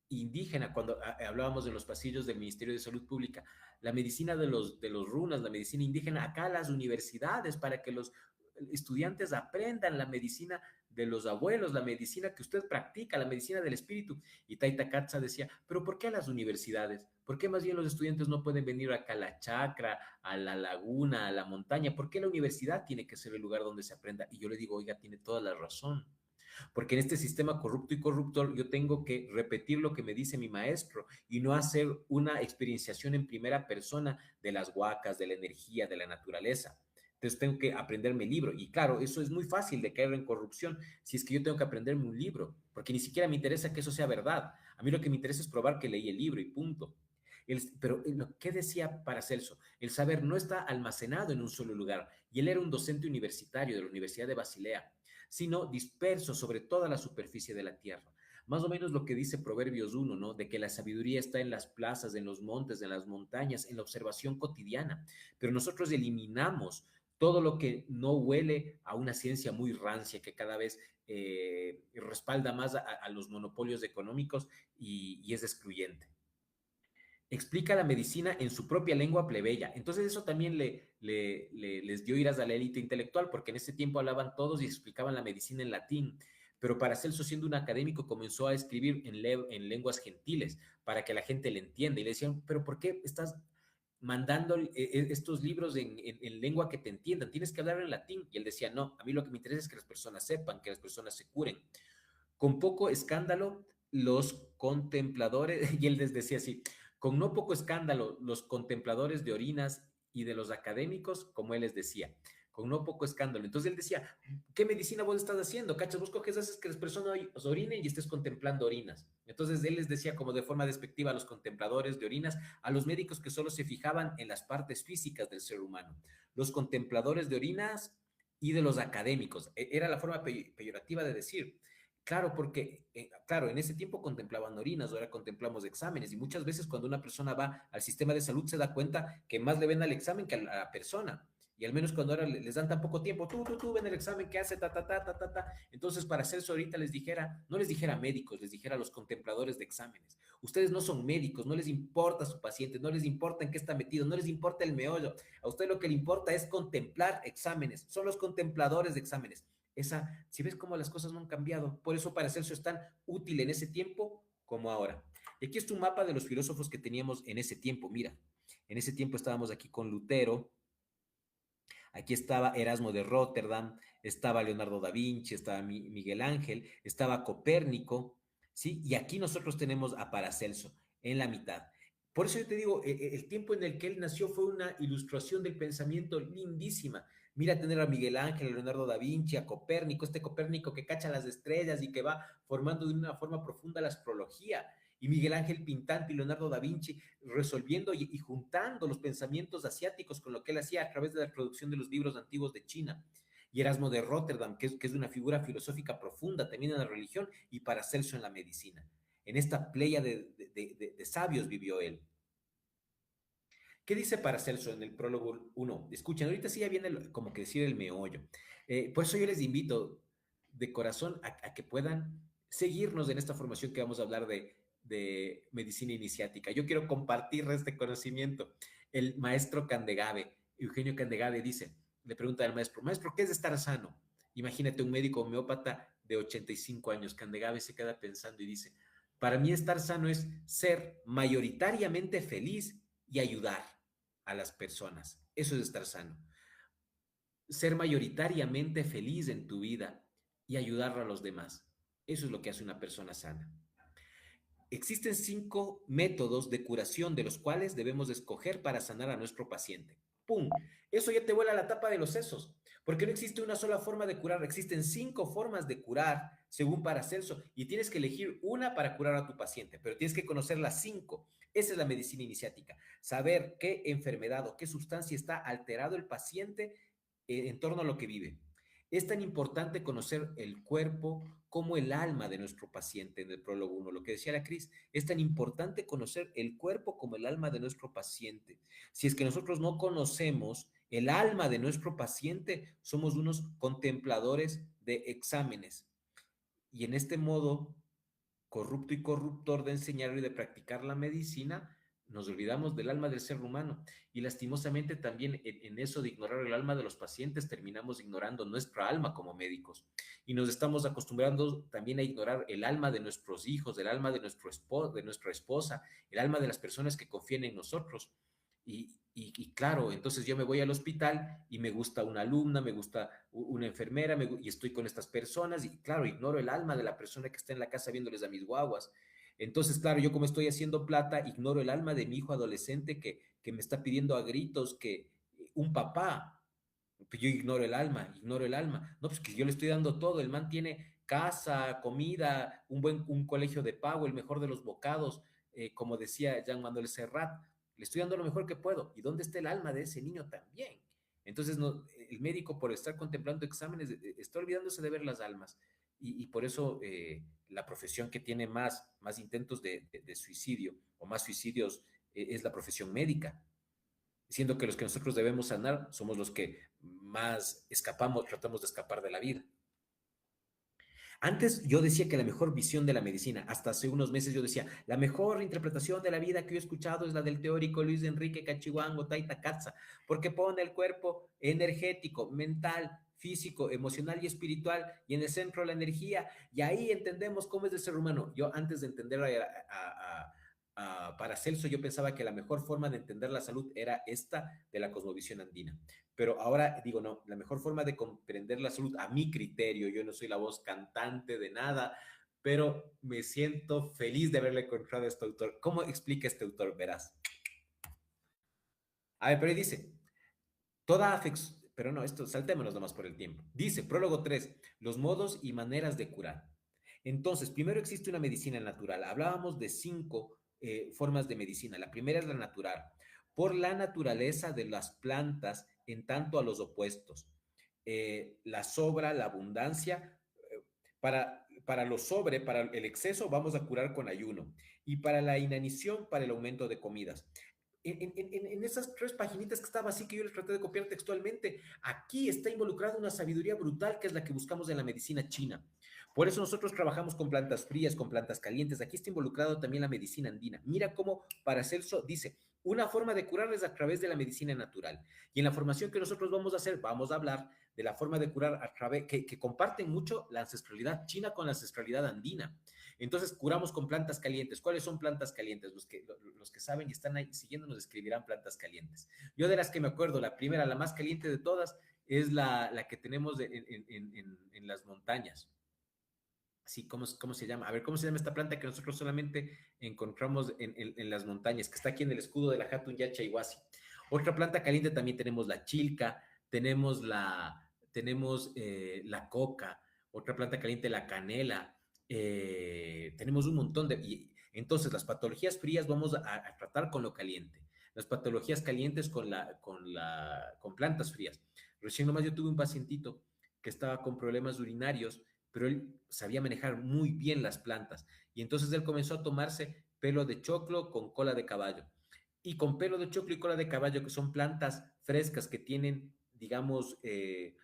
indígena, cuando hablábamos en los pasillos del Ministerio de Salud Pública, la medicina de los runas, la medicina indígena, acá a las universidades, para que los estudiantes aprendan la medicina de los abuelos, la medicina que usted practica, la medicina del espíritu. Y Taita Katsa decía, pero ¿por qué a las universidades? ¿Por qué más bien los estudiantes no pueden venir acá a la chacra, a la laguna, a la montaña? ¿Por qué la universidad tiene que ser el lugar donde se aprenda? Y yo le digo, oiga, tiene toda la razón. Porque en este sistema corrupto y corruptor yo tengo que repetir lo que me dice mi maestro y no hacer una experienciación en primera persona de las huacas, de la energía, de la naturaleza. Entonces tengo que aprenderme el libro. Y claro, eso es muy fácil de caer en corrupción si es que yo tengo que aprenderme un libro, porque ni siquiera me interesa que eso sea verdad. A mí lo que me interesa es probar que leí el libro y punto. Pero ¿qué decía Paracelso? El saber no está almacenado en un solo lugar. Y él era un docente universitario de la Universidad de Basilea, sino disperso sobre toda la superficie de la tierra. Más o menos lo que dice Proverbios 1, ¿no? De que la sabiduría está en las plazas, en los montes, en las montañas, en la observación cotidiana. Pero nosotros eliminamos todo lo que no huele a una ciencia muy rancia que cada vez respalda más a los monopolios económicos y es excluyente. Explica la medicina en su propia lengua plebeya. Entonces eso también les dio iras a la élite intelectual, porque en ese tiempo hablaban todos y explicaban la medicina en latín. Pero Paracelso, siendo un académico, comenzó a escribir en lenguas gentiles para que la gente le entienda. Y le decían, pero ¿por qué estás mandando estos libros en lengua que te entiendan? Tienes que hablar en latín. Y él decía, no, a mí lo que me interesa es que las personas sepan, que las personas se curen. Con poco escándalo, los contempladores, y él les decía así, con no poco escándalo, los contempladores de orinas y de los académicos, como él les decía, con no poco escándalo. Entonces él decía, ¿qué medicina vos estás haciendo? ¿Cachas? Vos coges, haces que las personas orinen y estés contemplando orinas. Entonces él les decía como de forma despectiva a los contempladores de orinas, a los médicos que solo se fijaban en las partes físicas del ser humano, los contempladores de orinas y de los académicos. Era la forma peyorativa de decir. Claro, porque, claro, en ese tiempo contemplaban orinas, ahora contemplamos exámenes y muchas veces cuando una persona va al sistema de salud se da cuenta que más le ven al examen que a la persona. Y al menos cuando ahora les dan tan poco tiempo, tú, ven el examen que hace, ta, ta, ta, ta, ta, ta. Entonces, para hacer eso ahorita les dijera, no les dijera médicos, les dijera a los contempladores de exámenes. Ustedes no son médicos, no les importa su paciente, no les importa en qué está metido, no les importa el meollo. A usted lo que le importa es contemplar exámenes. Son los contempladores de exámenes. Si ves cómo las cosas no han cambiado, por eso Paracelso es tan útil en ese tiempo como ahora. Y aquí está un mapa de los filósofos que teníamos en ese tiempo. Mira, en ese tiempo estábamos aquí con Lutero, aquí estaba Erasmo de Rotterdam, estaba Leonardo da Vinci, estaba Miguel Ángel, estaba Copérnico, ¿sí? Y aquí nosotros tenemos a Paracelso en la mitad. Por eso yo te digo, el tiempo en el que él nació fue una ilustración del pensamiento lindísima. Mira tener a Miguel Ángel, a Leonardo da Vinci, a Copérnico, este Copérnico que cacha las estrellas y que va formando de una forma profunda la astrología. Y Miguel Ángel pintando y Leonardo da Vinci resolviendo y juntando los pensamientos asiáticos con lo que él hacía a través de la traducción de los libros antiguos de China. Y Erasmo de Rotterdam, que es una figura filosófica profunda también en la religión y Paracelso en la medicina. En esta playa de sabios vivió él. ¿Qué dice Paracelso en el prólogo 1? Escuchen, ahorita sí ya viene como que decir el meollo. Por eso yo les invito de corazón a que puedan seguirnos en esta formación que vamos a hablar de medicina iniciática. Yo quiero compartir este conocimiento. El maestro Candegave, Eugenio Candegave dice, le pregunta al maestro, maestro, ¿qué es estar sano? Imagínate un médico homeópata de 85 años. Candegave se queda pensando y dice, para mí estar sano es ser mayoritariamente feliz y ayudar a las personas. Eso es estar sano. Ser mayoritariamente feliz en tu vida y ayudar a los demás. Eso es lo que hace una persona sana. Existen 5 métodos de curación de los cuales debemos escoger para sanar a nuestro paciente. ¡Pum! Eso ya te vuela la tapa de los sesos, porque no existe una sola forma de curar, existen 5 formas de curar, según Paracelso, y tienes que elegir una para curar a tu paciente, pero tienes que conocer las 5. Esa es la medicina iniciática, saber qué enfermedad o qué sustancia está alterado el paciente en torno a lo que vive. Es tan importante conocer el cuerpo como el alma de nuestro paciente en el prólogo 1. Lo que decía la Cris, es tan importante conocer el cuerpo como el alma de nuestro paciente. Si es que nosotros no conocemos el alma de nuestro paciente, somos unos contempladores de exámenes. Y en este modo corrupto y corruptor de enseñar y de practicar la medicina, nos olvidamos del alma del ser humano y lastimosamente también en eso de ignorar el alma de los pacientes terminamos ignorando nuestra alma como médicos y nos estamos acostumbrando también a ignorar el alma de nuestros hijos, el alma de, de nuestra esposa, el alma de las personas que confían en nosotros. Y claro, entonces yo me voy al hospital y me gusta una alumna, me gusta una enfermera y estoy con estas personas y claro, ignoro el alma de la persona que está en la casa viéndoles a mis guaguas. Entonces, claro, yo como estoy haciendo plata, ignoro el alma de mi hijo adolescente que me está pidiendo a gritos que un papá, pues yo ignoro el alma, ignoro el alma. No, pues que yo le estoy dando todo, el man tiene casa, comida, un colegio de pago, el mejor de los bocados, como decía Jean Manuel Serrat, le estoy dando lo mejor que puedo. ¿Y dónde está el alma de ese niño también? Entonces, no, el médico por estar contemplando exámenes está olvidándose de ver las almas y por eso la profesión que tiene más intentos de suicidio o más suicidios es la profesión médica, siendo que los que nosotros debemos sanar somos los que más escapamos, tratamos de escapar de la vida. Antes yo decía que la mejor visión de la medicina, hasta hace unos meses yo decía, la mejor interpretación de la vida que yo he escuchado es la del teórico Luis Enrique Cachihuango Taita Katza, porque pone el cuerpo energético, mental, físico, emocional y espiritual, y en el centro la energía, y ahí entendemos cómo es el ser humano. Yo antes de entender a Paracelso, yo pensaba que la mejor forma de entender la salud era esta de la cosmovisión andina. Pero ahora digo, no, la mejor forma de comprender la salud, a mi criterio, yo no soy la voz cantante de nada, pero me siento feliz de haberle encontrado a este autor. ¿Cómo explica este autor? Verás. A ver, pero ahí dice, toda afección, pero no, esto saltémonos nomás por el tiempo. Dice, prólogo 3, los modos y maneras de curar. Entonces, primero existe una medicina natural. Hablábamos de 5 formas de medicina. La primera es la natural. Por la naturaleza de las plantas en tanto a los opuestos. La sobra, la abundancia. Para lo sobre, para el exceso, vamos a curar con ayuno. Y para la inanición, para el aumento de comidas en esas 3 paginitas que estaba así que yo les traté de copiar textualmente, aquí está involucrada una sabiduría brutal que es la que buscamos en la medicina china. Por eso nosotros trabajamos con plantas frías, con plantas calientes. Aquí está involucrado también la medicina andina. Mira cómo Paracelso dice, una forma de curarles a través de la medicina natural. Y en la formación que nosotros vamos a hacer, vamos a hablar de la forma de curar a través, que comparten mucho la ancestralidad china con la ancestralidad andina. Entonces, curamos con plantas calientes. ¿Cuáles son plantas calientes? Los que saben y están ahí siguiendo nos escribirán plantas calientes. Yo de las que me acuerdo, la primera, la más caliente de todas, es la que tenemos en las montañas. Sí, ¿cómo se llama? A ver, ¿cómo se llama esta planta que nosotros solamente encontramos en las montañas, que está aquí en el escudo de la Hatun Yacha Iwasi? Otra planta caliente también tenemos la chilca, tenemos la coca, otra planta caliente, la canela, tenemos un montón de... entonces, las patologías frías vamos a tratar con lo caliente, las patologías calientes con plantas frías. Recién nomás yo tuve un pacientito que estaba con problemas urinarios, pero él sabía manejar muy bien las plantas. Y entonces él comenzó a tomarse pelo de choclo con cola de caballo. Y con pelo de choclo y cola de caballo, que son plantas frescas que tienen, digamos,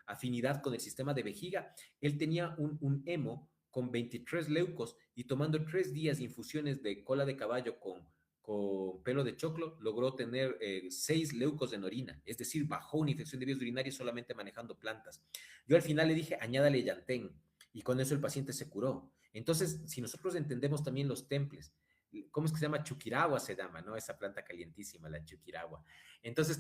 afinidad con el sistema de vejiga, él tenía un hemo con 23 leucos y tomando 3 días infusiones de cola de caballo con pelo de choclo, logró tener 6 leucos en orina, es decir, bajó una infección de vías urinarias solamente manejando plantas. Yo al final le dije, añádale llantén, y con eso el paciente se curó. Entonces, si nosotros entendemos también los temples, ¿cómo es que se llama? Chukiragua se llama, ¿no? Esa planta calientísima, la chukiragua. Entonces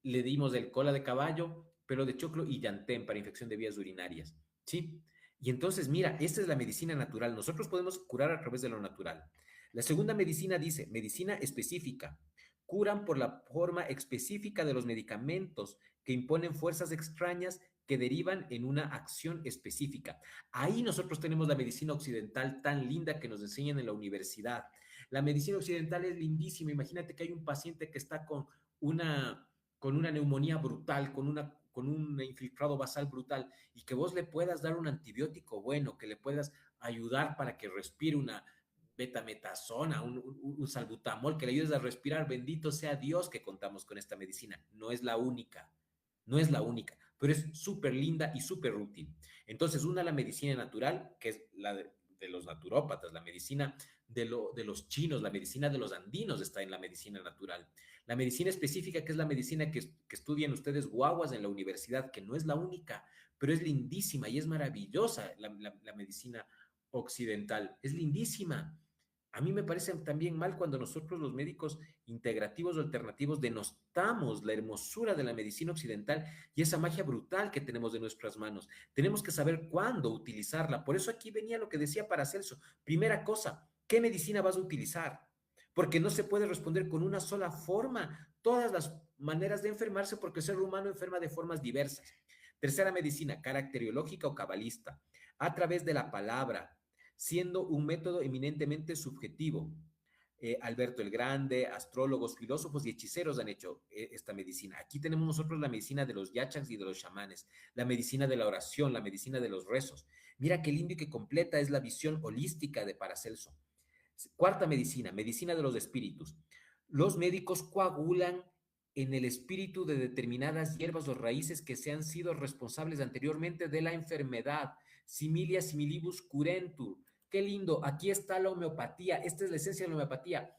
le dimos el cola de caballo, pelo de choclo y llantén para infección de vías urinarias, ¿sí? Y entonces, mira, esta es la medicina natural. Nosotros podemos curar a través de lo natural. La segunda medicina dice, medicina específica. Curan por la forma específica de los medicamentos que imponen fuerzas extrañas que derivan en una acción específica. Ahí nosotros tenemos la medicina occidental tan linda que nos enseñan en la universidad. La medicina occidental es lindísima. Imagínate que hay un paciente que está con una neumonía brutal, con un infiltrado basal brutal, y que vos le puedas dar un antibiótico bueno, que le puedas ayudar para que respire una betametasona, un salbutamol, que le ayudes a respirar. Bendito sea Dios que contamos con esta medicina. No es la única, no es la única, pero es súper linda y súper útil. Entonces, la medicina natural, que es la de los naturópatas, la medicina de los chinos, la medicina de los andinos está en la medicina natural. La medicina específica, que es la medicina que estudian ustedes guaguas en la universidad, que no es la única, pero es lindísima y es maravillosa la medicina occidental, es lindísima. A mí me parece también mal cuando nosotros los médicos integrativos o alternativos denostamos la hermosura de la medicina occidental y esa magia brutal que tenemos de nuestras manos. Tenemos que saber cuándo utilizarla. Por eso aquí venía lo que decía Paracelso. Primera cosa, ¿qué medicina vas a utilizar? Porque no se puede responder con una sola forma todas las maneras de enfermarse porque el ser humano enferma de formas diversas. Tercera medicina, caracteriológica o cabalista, a través de la palabra, siendo un método eminentemente subjetivo. Alberto el Grande, astrólogos, filósofos y hechiceros han hecho esta medicina. Aquí tenemos nosotros la medicina de los yachas y de los chamanes, la medicina de la oración, la medicina de los rezos. Mira qué lindo y qué completa es la visión holística de Paracelso. Cuarta medicina, medicina de los espíritus. Los médicos coagulan en el espíritu de determinadas hierbas o raíces que se han sido responsables anteriormente de la enfermedad. Similia similibus curentur. Qué lindo, aquí está la homeopatía, esta es la esencia de la homeopatía.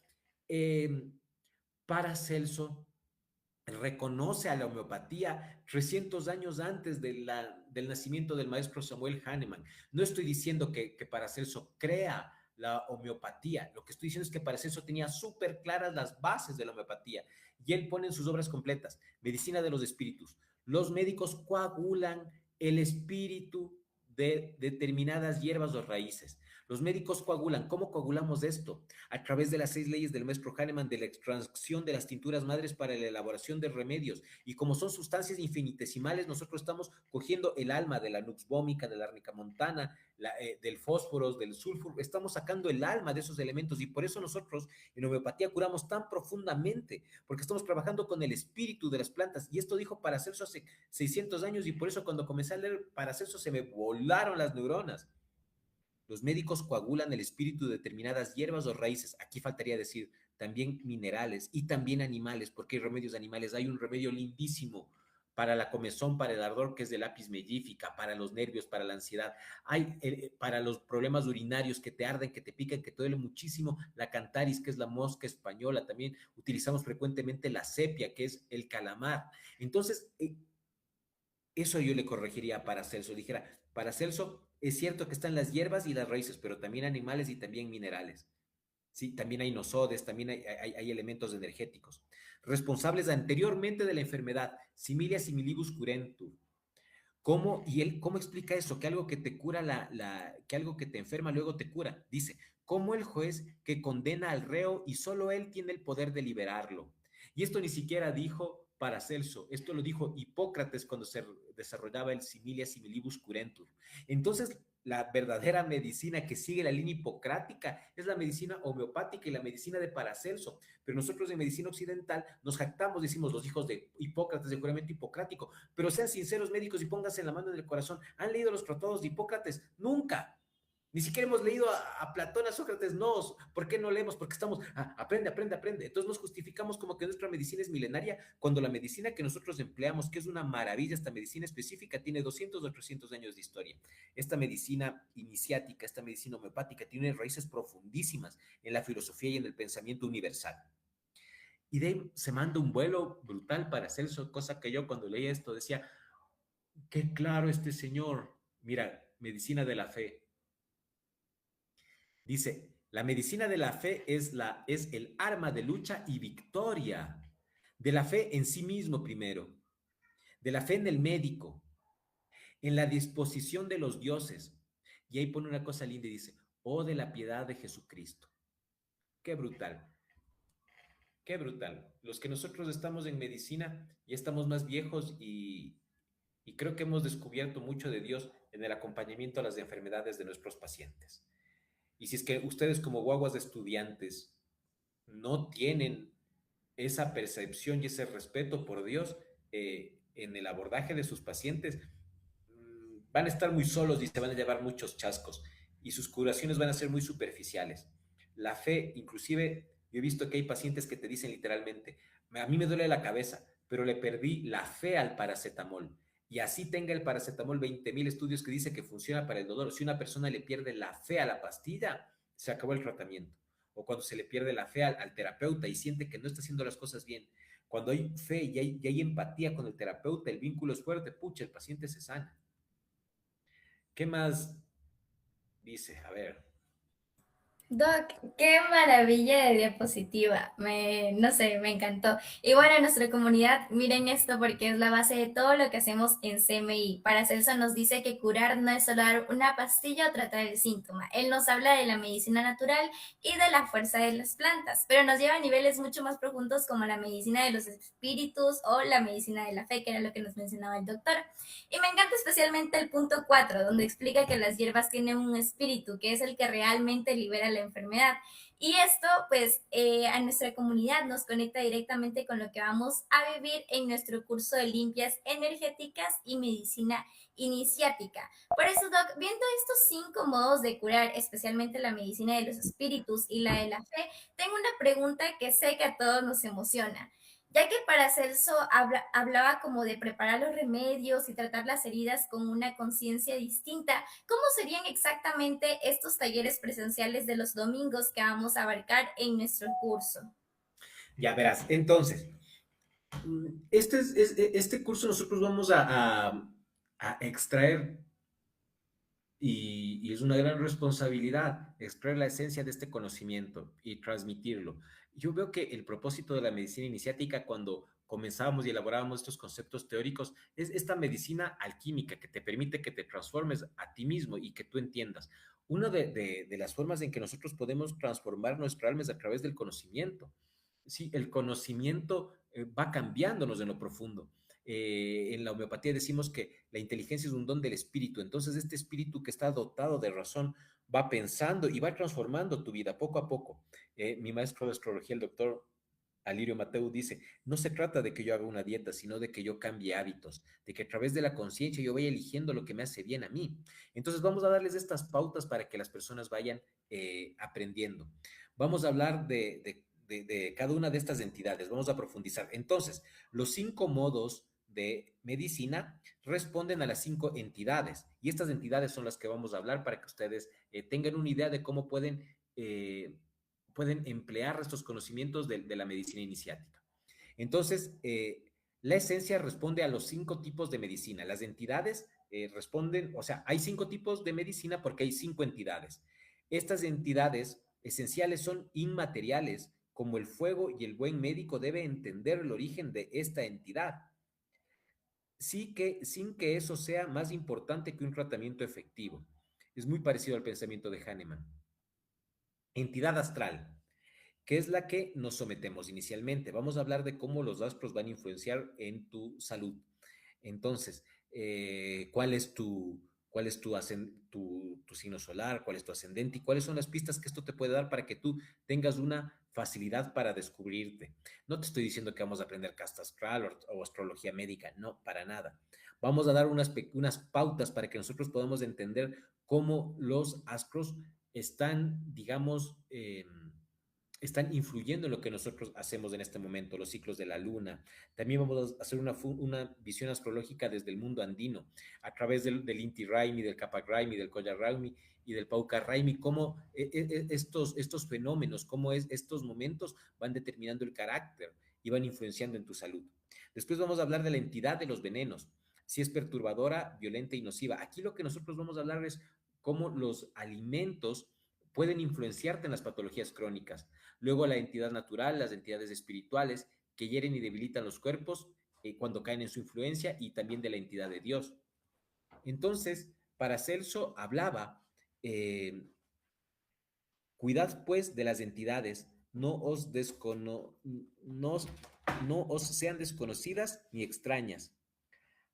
Paracelso reconoce a la homeopatía 300 años antes del nacimiento del maestro Samuel Hahnemann. No estoy diciendo que Paracelso crea la homeopatía, lo que estoy diciendo es que Paracelso tenía súper claras las bases de la homeopatía y él pone en sus obras completas, Medicina de los Espíritus. Los médicos coagulan el espíritu de determinadas hierbas o raíces. Los médicos coagulan. ¿Cómo coagulamos esto? A través de las 6 leyes del maestro Hahnemann de la extracción de las tinturas madres para la elaboración de remedios. Y como son sustancias infinitesimales, nosotros estamos cogiendo el alma de la nux vomica, de la árnica montana, del fósforo, del sulfuro, estamos sacando el alma de esos elementos y por eso nosotros en homeopatía curamos tan profundamente, porque estamos trabajando con el espíritu de las plantas y esto dijo Paracelso hace 600 años y por eso cuando comencé a leer Paracelso se me volaron las neuronas. Los médicos coagulan el espíritu de determinadas hierbas o raíces. Aquí faltaría decir también minerales y también animales, porque hay remedios animales. Hay un remedio lindísimo para la comezón, para el ardor, que es de lápiz mellífica, para los nervios, para la ansiedad. Hay para los problemas urinarios que te arden, que te pican, que te duele muchísimo. La cantaris, que es la mosca española. También utilizamos frecuentemente la sepia, que es el calamar. Entonces, eso yo le corregiría a Paracelso. Dijera, Paracelso, es cierto que están las hierbas y las raíces, pero también animales y también minerales. Sí, también hay nosodes, también hay elementos energéticos. Responsables anteriormente de la enfermedad, similia similibus curentur. ¿Cómo explica eso? Que algo que te cura, que algo que te enferma luego te cura. Dice, como el juez que condena al reo y solo él tiene el poder de liberarlo. Y esto ni siquiera dijo Paracelso, esto lo dijo Hipócrates cuando se desarrollaba el similia similibus curentur. Entonces, la verdadera medicina que sigue la línea hipocrática es la medicina homeopática y la medicina de Paracelso. Pero nosotros en medicina occidental nos jactamos, decimos los hijos de Hipócrates, de juramento hipocrático. Pero sean sinceros médicos y pónganse en la mano del corazón. ¿Han leído los tratados de Hipócrates? Nunca. Ni siquiera hemos leído a Platón, a Sócrates, no. ¿Por qué no leemos? Porque estamos, aprende, aprende, aprende. Entonces nos justificamos como que nuestra medicina es milenaria, cuando la medicina que nosotros empleamos, que es una maravilla, esta medicina específica, tiene 200 o 300 años de historia. Esta medicina iniciática, esta medicina homeopática, tiene raíces profundísimas en la filosofía y en el pensamiento universal. Y de ahí se manda un vuelo brutal para Celso, cosa que yo cuando leía esto decía, qué claro este señor. Mira, medicina de la fe. Dice, la medicina de la fe es el arma de lucha y victoria. De la fe en sí mismo primero, de la fe en el médico, en la disposición de los dioses. Y ahí pone una cosa linda y dice, oh de la piedad de Jesucristo. Qué brutal, qué brutal. Los que nosotros estamos en medicina ya estamos más viejos y creo que hemos descubierto mucho de Dios en el acompañamiento a las enfermedades de nuestros pacientes. Y si es que ustedes como guaguas de estudiantes no tienen esa percepción y ese respeto por Dios en el abordaje de sus pacientes, van a estar muy solos y se van a llevar muchos chascos y sus curaciones van a ser muy superficiales. La fe, inclusive, yo he visto que hay pacientes que te dicen literalmente, a mí me duele la cabeza, pero le perdí la fe al paracetamol. Y así tenga el paracetamol 20,000 estudios que dice que funciona para el dolor. Si una persona le pierde la fe a la pastilla, se acabó el tratamiento. O cuando se le pierde la fe al terapeuta y siente que no está haciendo las cosas bien. Cuando hay fe y hay empatía con el terapeuta, el vínculo es fuerte, pucha, el paciente se sana. ¿Qué más dice? A ver. Doc, qué maravilla de diapositiva. No sé, me encantó. Y bueno, en nuestra comunidad, miren esto porque es la base de todo lo que hacemos en CMI. Paracelso nos dice que curar no es solo dar una pastilla o tratar el síntoma. Él nos habla de la medicina natural y de la fuerza de las plantas, pero nos lleva a niveles mucho más profundos como la medicina de los espíritus o la medicina de la fe, que era lo que nos mencionaba el doctor. Y me encanta especialmente el punto 4, donde explica que las hierbas tienen un espíritu, que es el que realmente libera la enfermedad. Y esto, pues, a nuestra comunidad nos conecta directamente con lo que vamos a vivir en nuestro curso de limpias energéticas y medicina iniciática. Por eso, Doc, viendo estos 5 modos de curar, especialmente la medicina de los espíritus y la de la fe, tengo una pregunta que sé que a todos nos emociona. Ya que Paracelso hablaba como de preparar los remedios y tratar las heridas con una conciencia distinta, ¿cómo serían exactamente estos talleres presenciales de los domingos que vamos a abarcar en nuestro curso? Ya verás, entonces, este curso nosotros vamos a extraer y es una gran responsabilidad extraer la esencia de este conocimiento y transmitirlo. Yo veo que el propósito de la medicina iniciática cuando comenzábamos y elaborábamos estos conceptos teóricos es esta medicina alquímica que te permite que te transformes a ti mismo y que tú entiendas. Una de las formas en que nosotros podemos transformar nuestra alma es a través del conocimiento. Sí, el conocimiento va cambiándonos en lo profundo. En la homeopatía decimos que la inteligencia es un don del espíritu, entonces este espíritu que está dotado de razón va pensando y va transformando tu vida poco a poco. Mi maestro de astrología, el doctor Alirio Mateu, dice, no se trata de que yo haga una dieta, sino de que yo cambie hábitos, de que a través de la conciencia yo vaya eligiendo lo que me hace bien a mí. Entonces vamos a darles estas pautas para que las personas vayan aprendiendo. Vamos a hablar de cada una de estas entidades, vamos a profundizar. Entonces, los 5 modos de medicina responden a las 5 entidades y estas entidades son las que vamos a hablar para que ustedes tengan una idea de cómo pueden emplear estos conocimientos de la medicina iniciática. Entonces, la esencia responde a los 5 tipos de medicina. Las entidades responden, o sea, hay 5 tipos de medicina porque hay 5 entidades. Estas entidades esenciales son inmateriales, como el fuego y el buen médico debe entender el origen de esta entidad sí que, sin que eso sea más importante que un tratamiento efectivo. Es muy parecido al pensamiento de Hahnemann. Entidad astral, que es la que nos sometemos inicialmente. Vamos a hablar de cómo los astros van a influenciar en tu salud. Entonces, cuál es tu signo solar, cuál es tu ascendente y cuáles son las pistas que esto te puede dar para que tú tengas una facilidad para descubrirte. No te estoy diciendo que vamos a aprender casta astral o astrología médica, no, para nada. Vamos a dar unas pautas para que nosotros podamos entender cómo los astros están, digamos, están influyendo en lo que nosotros hacemos en este momento, los ciclos de la luna. También vamos a hacer una visión astrológica desde el mundo andino, a través del Inti Raimi, del Capac Raimi, del Koya Raimi y del Pauca Raimi, cómo estos fenómenos, cómo estos momentos van determinando el carácter y van influenciando en tu salud. Después vamos a hablar de la entidad de los venenos, si es perturbadora, violenta y nociva. Aquí lo que nosotros vamos a hablar es cómo los alimentos pueden influenciarte en las patologías crónicas. Luego la entidad natural, las entidades espirituales que hieren y debilitan los cuerpos cuando caen en su influencia y también de la entidad de Dios. Entonces, Paracelso hablaba, eh, cuidad pues de las entidades, no, no os sean desconocidas ni extrañas,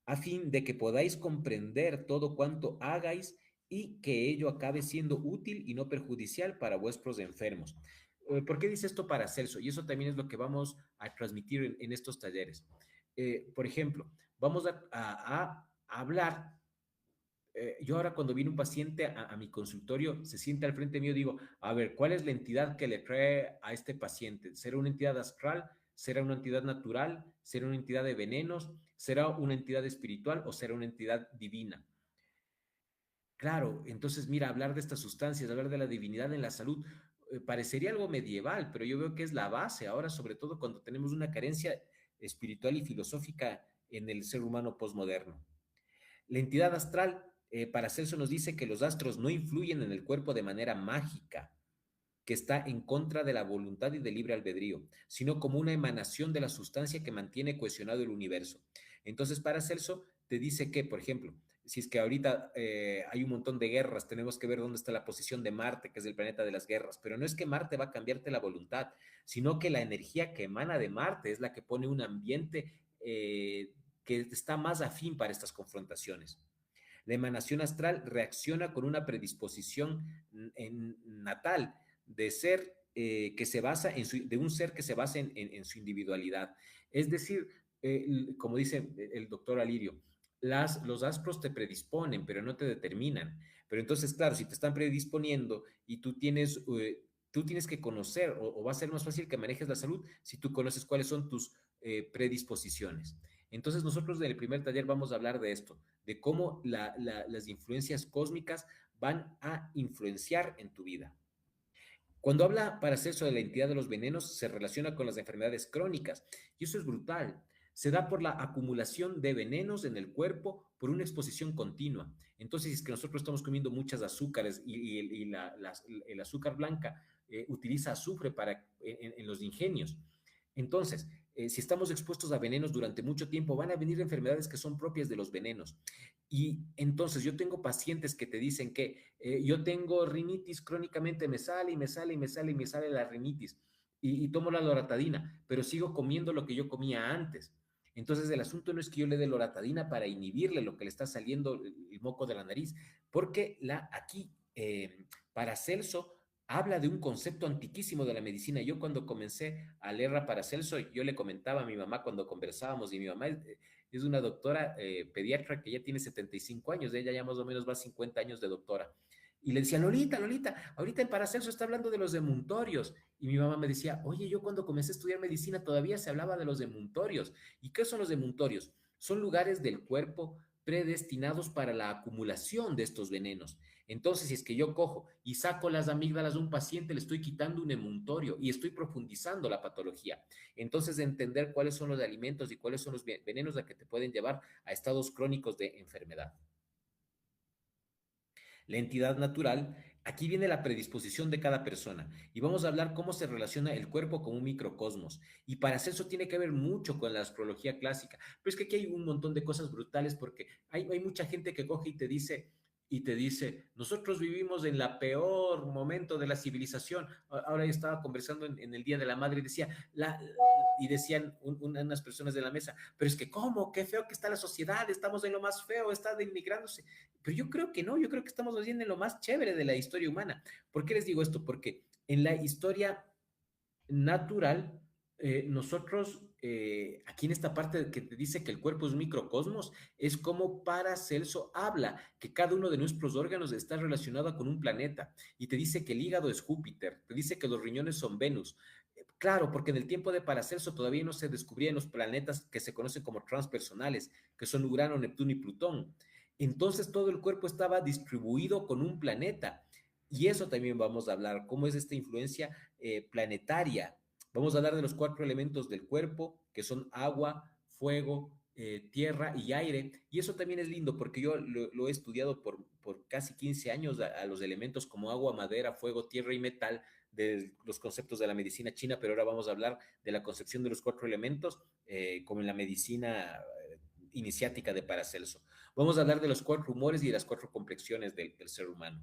a fin de que podáis comprender todo cuanto hagáis y que ello acabe siendo útil y no perjudicial para vuestros enfermos. ¿Por qué dice esto Paracelso? Y eso también es lo que vamos a transmitir en estos talleres. Por ejemplo, vamos a hablar. Yo ahora cuando viene un paciente a mi consultorio, se siente al frente mío, digo, a ver, ¿cuál es la entidad que le trae a este paciente? ¿Será una entidad astral? ¿Será una entidad natural? ¿Será una entidad de venenos? ¿Será una entidad espiritual o será una entidad divina? Claro, entonces mira, hablar de estas sustancias, hablar de la divinidad en la salud, parecería algo medieval, pero yo veo que es la base ahora, sobre todo cuando tenemos una carencia espiritual y filosófica en el ser humano posmoderno. La entidad astral, Paracelso nos dice que los astros no influyen en el cuerpo de manera mágica, que está en contra de la voluntad y del libre albedrío, sino como una emanación de la sustancia que mantiene cohesionado el universo. Entonces, Paracelso te dice que, por ejemplo, si es que ahorita hay un montón de guerras, tenemos que ver dónde está la posición de Marte, que es el planeta de las guerras, pero no es que Marte va a cambiarte la voluntad, sino que la energía que emana de Marte es la que pone un ambiente que está más afín para estas confrontaciones. La emanación astral reacciona con una predisposición natal de ser que se basa de un ser que se basa en su individualidad. Es decir, como dice el doctor Alirio, los astros te predisponen, pero no te determinan. Pero entonces, claro, si te están predisponiendo y tú tienes que conocer, o va a ser más fácil que manejes la salud si tú conoces cuáles son tus predisposiciones. Entonces, nosotros en el primer taller vamos a hablar de esto, de cómo las influencias cósmicas van a influenciar en tu vida. Cuando habla Paracelso de la entidad de los venenos, se relaciona con las enfermedades crónicas, y eso es brutal. Se da por la acumulación de venenos en el cuerpo por una exposición continua. Entonces, si es que nosotros estamos comiendo muchas azúcares y el azúcar blanca utiliza azufre en los ingenios. Entonces, si estamos expuestos a venenos durante mucho tiempo, van a venir enfermedades que son propias de los venenos. Y entonces yo tengo pacientes que te dicen que yo tengo rinitis crónicamente, me sale y me sale y me sale y me sale la rinitis y tomo la loratadina, pero sigo comiendo lo que yo comía antes. Entonces el asunto no es que yo le dé loratadina para inhibirle lo que le está saliendo el moco de la nariz, porque aquí Paracelso habla de un concepto antiquísimo de la medicina. Yo cuando comencé a leer a Paracelso, yo le comentaba a mi mamá cuando conversábamos, y mi mamá es una doctora pediatra que ya tiene 75 años, ella ya más o menos va 50 años de doctora. Y le decía, Lolita, Lolita, ahorita en Paracelso está hablando de los emuntorios. Y mi mamá me decía, oye, yo cuando comencé a estudiar medicina todavía se hablaba de los emuntorios. ¿Y qué son los emuntorios? Son lugares del cuerpo predestinados para la acumulación de estos venenos. Entonces, si es que yo cojo y saco las amígdalas de un paciente, le estoy quitando un emuntorio y estoy profundizando la patología. Entonces, entender cuáles son los alimentos y cuáles son los venenos a que te pueden llevar a estados crónicos de enfermedad. La entidad natural, aquí viene la predisposición de cada persona y vamos a hablar cómo se relaciona el cuerpo con un microcosmos. Y para hacer eso tiene que ver mucho con la astrología clásica. Pero es que aquí hay un montón de cosas brutales porque hay mucha gente que coge y te dice, nosotros vivimos en la peor momento de la civilización. Ahora yo estaba conversando en el Día de la Madre y y decían unas personas de la mesa, pero es que ¿cómo? Qué feo que está la sociedad, estamos en lo más feo, está denigrándose. Pero yo creo que no, yo creo que estamos haciendo en lo más chévere de la historia humana. ¿Por qué les digo esto? Porque en la historia natural, nosotros, aquí en esta parte que te dice que el cuerpo es un microcosmos, es como Paracelso habla que cada uno de nuestros órganos está relacionado con un planeta y te dice que el hígado es Júpiter, te dice que los riñones son Venus. Claro, porque en el tiempo de Paracelso todavía no se descubrían los planetas que se conocen como transpersonales, que son Urano, Neptuno y Plutón. Entonces todo el cuerpo estaba distribuido con un planeta. Y eso también vamos a hablar, cómo es esta influencia planetaria. Vamos a hablar de los 4 elementos del cuerpo, que son agua, fuego, tierra y aire. Y eso también es lindo porque yo lo he estudiado por casi 15 años a los elementos como agua, madera, fuego, tierra y metal de los conceptos de la medicina china, pero ahora vamos a hablar de la concepción de los 4 elementos como en la medicina iniciática de Paracelso. Vamos a hablar de los 4 humores y de las 4 complexiones del ser humano.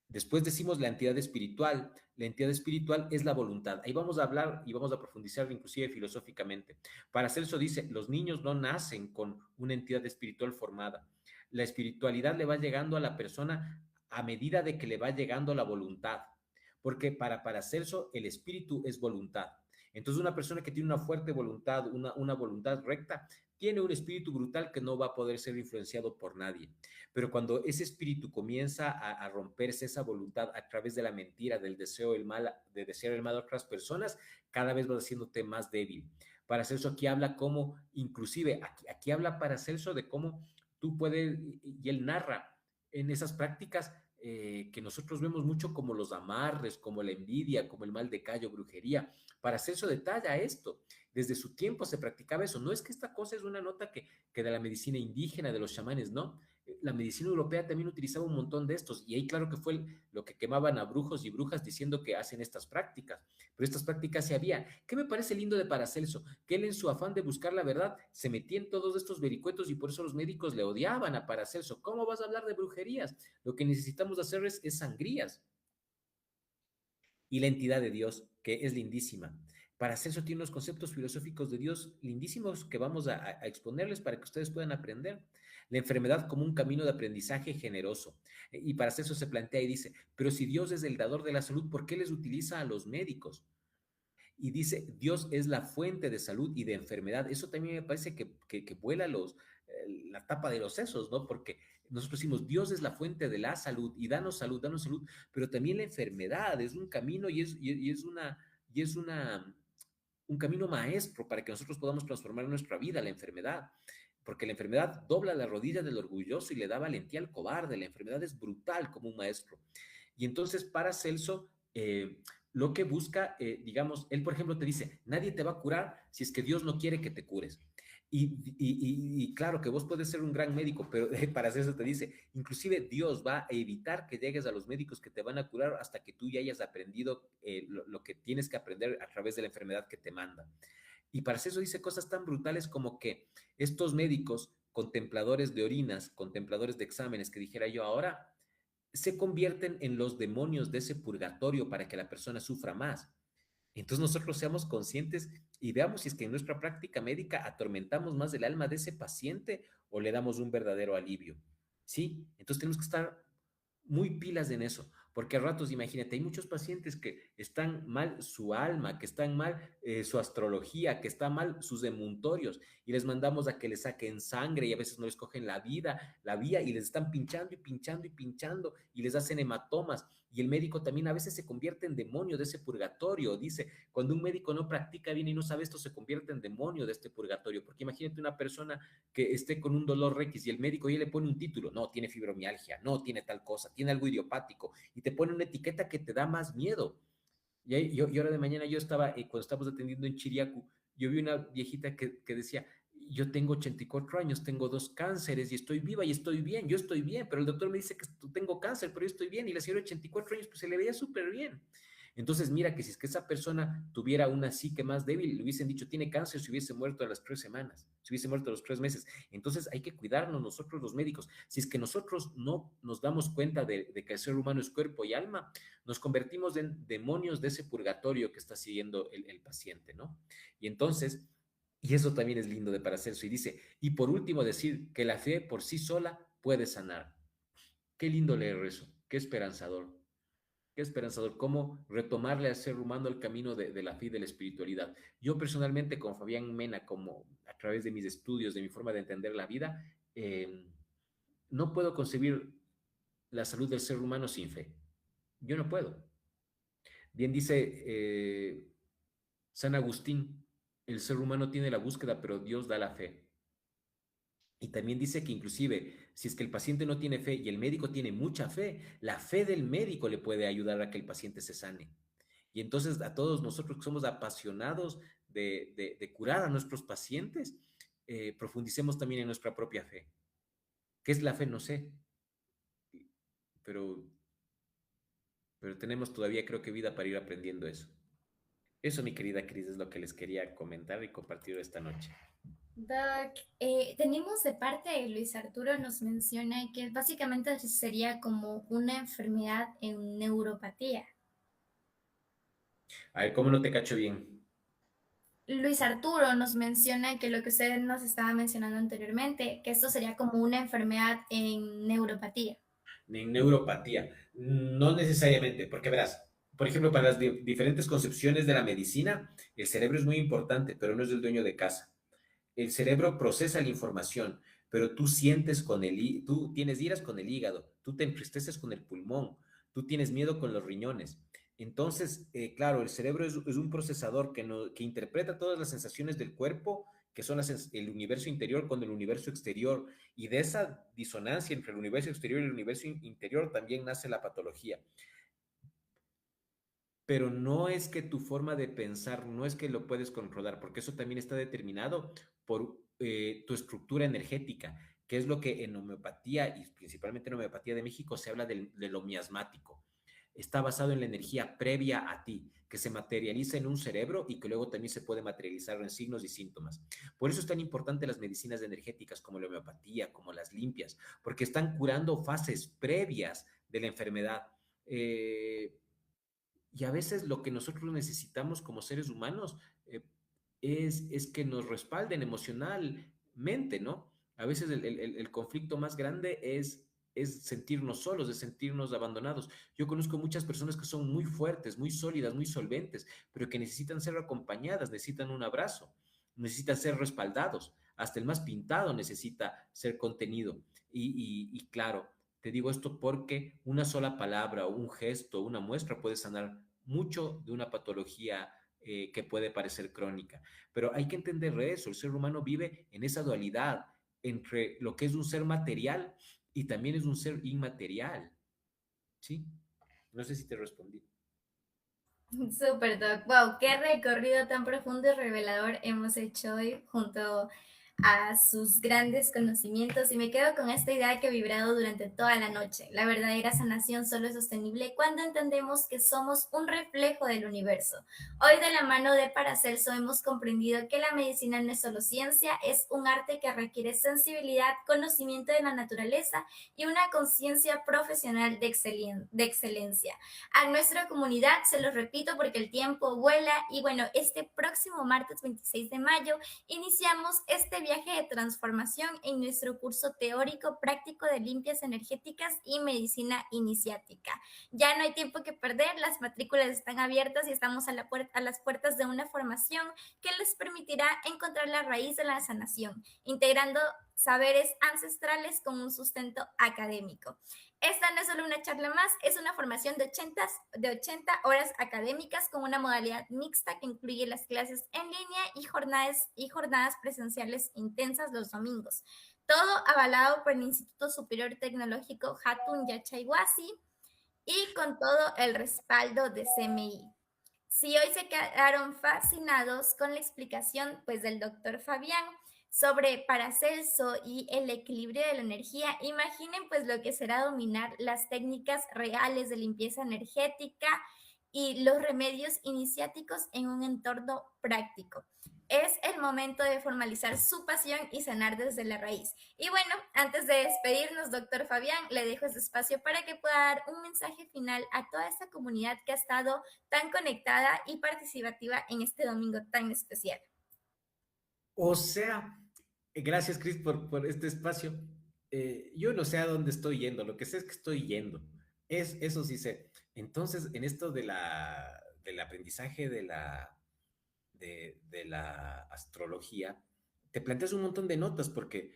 Después decimos la entidad espiritual. La entidad espiritual es la voluntad. Ahí vamos a hablar y vamos a profundizar inclusive filosóficamente. Paracelso dice, los niños no nacen con una entidad espiritual formada. La espiritualidad le va llegando a la persona a medida de que le va llegando la voluntad. Porque para Paracelso el espíritu es voluntad. Entonces una persona que tiene una fuerte voluntad, una voluntad recta, tiene un espíritu brutal que no va a poder ser influenciado por nadie. Pero cuando ese espíritu comienza a romperse esa voluntad a través de la mentira, del deseo del mal, de desear el mal a otras personas, cada vez vas haciéndote más débil. Paracelso aquí habla inclusive, aquí habla Paracelso de cómo tú puedes, y él narra en esas prácticas que nosotros vemos mucho como los amarres, como la envidia, como el mal de callo, brujería. Paracelso detalla esto. Desde su tiempo se practicaba eso. No es que esta cosa es una nota que de la medicina indígena, de los chamanes, no. La medicina europea también utilizaba un montón de estos, y ahí claro que fue lo que quemaban a brujos y brujas diciendo que hacen estas prácticas, pero estas prácticas se había. ¿Qué me parece lindo de Paracelso? Que él en su afán de buscar la verdad se metía en todos estos vericuetos y por eso los médicos le odiaban a Paracelso. ¿Cómo vas a hablar de brujerías? Lo que necesitamos hacer es sangrías. Y la entidad de Dios, que es lindísima. Paracelso tiene unos conceptos filosóficos de Dios lindísimos que vamos a exponerles para que ustedes puedan aprender. La enfermedad como un camino de aprendizaje generoso. Y Paracelso se plantea y dice, pero si Dios es el dador de la salud, ¿por qué les utiliza a los médicos? Y dice, Dios es la fuente de salud y de enfermedad. Eso también me parece que vuela la tapa de los sesos, ¿no? Porque nosotros decimos, Dios es la fuente de la salud y danos salud, pero también la enfermedad es un camino y es un camino maestro para que nosotros podamos transformar nuestra vida, la enfermedad. Porque la enfermedad dobla la rodilla del orgulloso y le da valentía al cobarde. La enfermedad es brutal como un maestro. Y entonces Paracelso lo que busca, digamos, él por ejemplo te dice, nadie te va a curar si es que Dios no quiere que te cures. Y claro que vos puedes ser un gran médico, pero Paracelso te dice, inclusive Dios va a evitar que llegues a los médicos que te van a curar hasta que tú ya hayas aprendido lo que tienes que aprender a través de la enfermedad que te manda. Y Paracelso dice cosas tan brutales como que estos médicos, contempladores de orinas, contempladores de exámenes, que dijera yo ahora, se convierten en los demonios de ese purgatorio para que la persona sufra más. Entonces nosotros seamos conscientes y veamos si es que en nuestra práctica médica atormentamos más el alma de ese paciente o le damos un verdadero alivio. ¿Sí? Entonces tenemos que estar muy pilas en eso, porque a ratos, imagínate, hay muchos pacientes que están mal su alma, que están mal su astrología, que está mal sus emuntorios, y les mandamos a que les saquen sangre y a veces no les cogen la vía y les están pinchando y pinchando y pinchando y les hacen hematomas. Y el médico también a veces se convierte en demonio de ese purgatorio. Dice, cuando un médico no practica bien y no sabe esto, se convierte en demonio de este purgatorio, porque imagínate una persona que esté con un dolor X y el médico ya le pone un título, no, tiene fibromialgia, no, tiene tal cosa, tiene algo idiopático, y te pone una etiqueta que te da más miedo. Y ahora de mañana yo estaba, cuando estábamos atendiendo en Chiriacu, yo vi una viejita que decía, yo tengo 84 años, tengo 2 cánceres y estoy viva y estoy bien, yo estoy bien, pero el doctor me dice que tengo cáncer, pero yo estoy bien, y la señora de 84 años pues se le veía súper bien. Entonces, mira que si es que esa persona tuviera una psique más débil, le hubiesen dicho, tiene cáncer, se hubiese muerto a las 3 semanas, se hubiese muerto a los 3 meses. Entonces, hay que cuidarnos nosotros los médicos. Si es que nosotros no nos damos cuenta de que el ser humano es cuerpo y alma, nos convertimos en demonios de ese purgatorio que está siguiendo el paciente, ¿no? Y entonces, y eso también es lindo de Paracelso, y dice, y por último decir que la fe por sí sola puede sanar. Qué lindo leer eso, qué esperanzador. Qué esperanzador, cómo retomarle al ser humano el camino de la fe y de la espiritualidad. Yo personalmente, con Fabián Mena, como a través de mis estudios, de mi forma de entender la vida, no puedo concebir la salud del ser humano sin fe. Yo no puedo. Bien dice San Agustín, el ser humano tiene la búsqueda, pero Dios da la fe. Y también dice que inclusive si es que el paciente no tiene fe y el médico tiene mucha fe, la fe del médico le puede ayudar a que el paciente se sane. Y entonces a todos nosotros que somos apasionados de curar a nuestros pacientes, profundicemos también en nuestra propia fe. ¿Qué es la fe? No sé, pero, pero tenemos todavía creo que vida para ir aprendiendo eso. Eso, mi querida Cris, es lo que les quería comentar y compartir esta noche. Doc, tenemos de parte de Luis Arturo, nos menciona que básicamente sería como una enfermedad en neuropatía. A ver, ¿cómo no te cacho bien? Luis Arturo nos menciona que lo que usted nos estaba mencionando anteriormente, que esto sería como una enfermedad en neuropatía. En neuropatía. No necesariamente, porque verás, por ejemplo, para las diferentes concepciones de la medicina, el cerebro es muy importante, pero no es el dueño de casa. El cerebro procesa la información, pero tú sientes tú tienes iras con el hígado, tú te entristeces con el pulmón, tú tienes miedo con los riñones. Entonces, claro, el cerebro es un procesador que interpreta todas las sensaciones del cuerpo que son el universo interior con el universo exterior, y de esa disonancia entre el universo exterior y el universo interior también nace la patología. Pero no es que tu forma de pensar, no es que lo puedes controlar, porque eso también está determinado por tu estructura energética, que es lo que en homeopatía, y principalmente en homeopatía de México, se habla de lo miasmático. Está basado en la energía previa a ti, que se materializa en un cerebro y que luego también se puede materializar en signos y síntomas. Por eso es tan importante las medicinas energéticas como la homeopatía, como las limpias, porque están curando fases previas de la enfermedad. Y a veces lo que nosotros necesitamos como seres humanos es que nos respalden emocionalmente, ¿no? A veces el conflicto más grande es sentirnos solos, es sentirnos abandonados. Yo conozco muchas personas que son muy fuertes, muy sólidas, muy solventes, pero que necesitan ser acompañadas, necesitan un abrazo, necesitan ser respaldados. Hasta el más pintado necesita ser contenido. Y claro, te digo esto porque una sola palabra, un gesto, una muestra puede sanar mucho de una patología que puede parecer crónica. Pero hay que entender eso, el ser humano vive en esa dualidad entre lo que es un ser material y también es un ser inmaterial, ¿sí? No sé si te respondí. Super Doc, wow, qué recorrido tan profundo y revelador hemos hecho hoy junto a sus grandes conocimientos y me quedo con esta idea que he vibrado durante toda la noche. La verdadera sanación solo es sostenible cuando entendemos que somos un reflejo del universo. Hoy de la mano de Paracelso hemos comprendido que la medicina no es solo ciencia, es un arte que requiere sensibilidad, conocimiento de la naturaleza y una conciencia profesional de excelencia. A nuestra comunidad, se los repito porque el tiempo vuela y bueno, este próximo martes 26 de mayo iniciamos este viaje de transformación en nuestro curso teórico práctico de limpias energéticas y medicina iniciática. Ya no hay tiempo que perder, las matrículas están abiertas y estamos a las puertas de una formación que les permitirá encontrar la raíz de la sanación, integrando saberes ancestrales con un sustento académico. Esta no es solo una charla más, es una formación de 80 horas académicas con una modalidad mixta que incluye las clases en línea y jornadas presenciales intensas los domingos. Todo avalado por el Instituto Superior Tecnológico Hatun Yachayhuasi y con todo el respaldo de CMI. Si hoy se quedaron fascinados con la explicación pues, del doctor Fabián sobre Paracelso y el equilibrio de la energía, imaginen pues lo que será dominar las técnicas reales de limpieza energética y los remedios iniciáticos en un entorno práctico. Es el momento de formalizar su pasión y sanar desde la raíz. Y bueno, antes de despedirnos, doctor Fabián, le dejo este espacio para que pueda dar un mensaje final a toda esta comunidad que ha estado tan conectada y participativa en este domingo tan especial. O sea, gracias, Chris, por este espacio. Yo no sé a dónde estoy yendo, lo que sé es que estoy yendo. Eso sí sé. Entonces, en esto del aprendizaje de la astrología, te planteas un montón de notas porque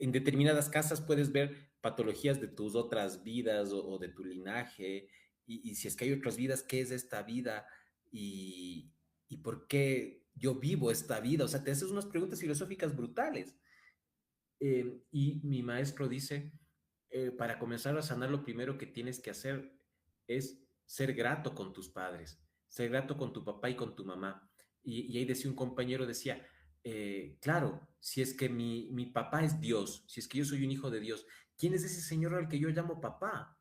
en determinadas casas puedes ver patologías de tus otras vidas o de tu linaje, y si es que hay otras vidas, ¿qué es esta vida? Y, y por qué yo vivo esta vida. O sea, te haces unas preguntas filosóficas brutales. Y mi maestro dice, para comenzar a sanar, lo primero que tienes que hacer es ser grato con tus padres, ser grato con tu papá y con tu mamá. Y ahí decía un compañero, decía, claro, si es que mi papá es Dios, si es que yo soy un hijo de Dios, ¿quién es ese señor al que yo llamo papá?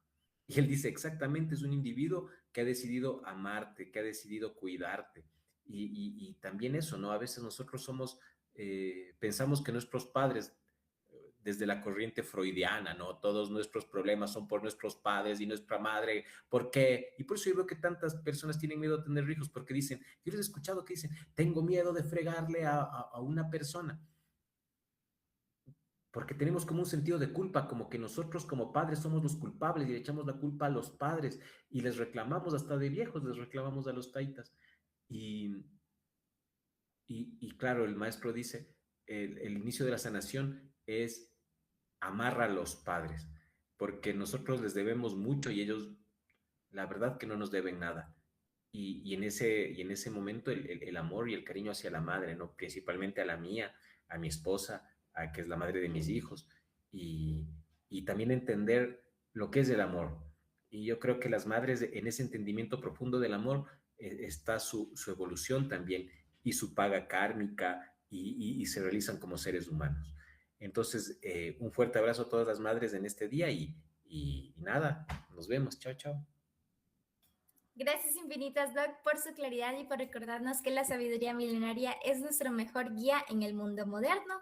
Y él dice, exactamente, es un individuo que ha decidido amarte, que ha decidido cuidarte. Y también eso, ¿no? A veces nosotros pensamos que nuestros padres desde la corriente freudiana, ¿no? Todos nuestros problemas son por nuestros padres y nuestra madre. ¿Por qué? Y por eso yo veo que tantas personas tienen miedo a tener hijos, porque dicen, yo les he escuchado que dicen, tengo miedo de fregarle a una persona, porque tenemos como un sentido de culpa, como que nosotros como padres somos los culpables y le echamos la culpa a los padres y les reclamamos hasta de viejos, les reclamamos a los taitas. Y, y claro, el maestro dice, el inicio de la sanación es amarra a los padres, porque nosotros les debemos mucho y ellos, la verdad que no nos deben nada. y en ese momento el amor y el cariño hacia la madre, ¿no? Principalmente a la mía, a mi esposa, a que es la madre de mis hijos, y, y también entender lo que es el amor. Y yo creo que las madres, en ese entendimiento profundo del amor, está su evolución también y su paga kármica y se realizan como seres humanos. Entonces, un fuerte abrazo a todas las madres en este día y nada, nos vemos. Chao, chao. Gracias infinitas, Doc, por su claridad y por recordarnos que la sabiduría milenaria es nuestro mejor guía en el mundo moderno.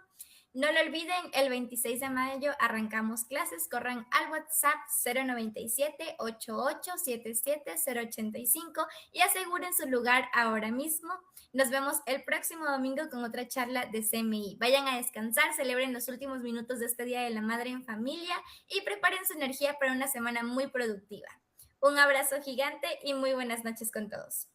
No lo olviden, el 26 de mayo arrancamos clases. Corran al WhatsApp 097-8877-085 y aseguren su lugar ahora mismo. Nos vemos el próximo domingo con otra charla de CMI. Vayan a descansar, celebren los últimos minutos de este Día de la Madre en familia y preparen su energía para una semana muy productiva. Un abrazo gigante y muy buenas noches con todos.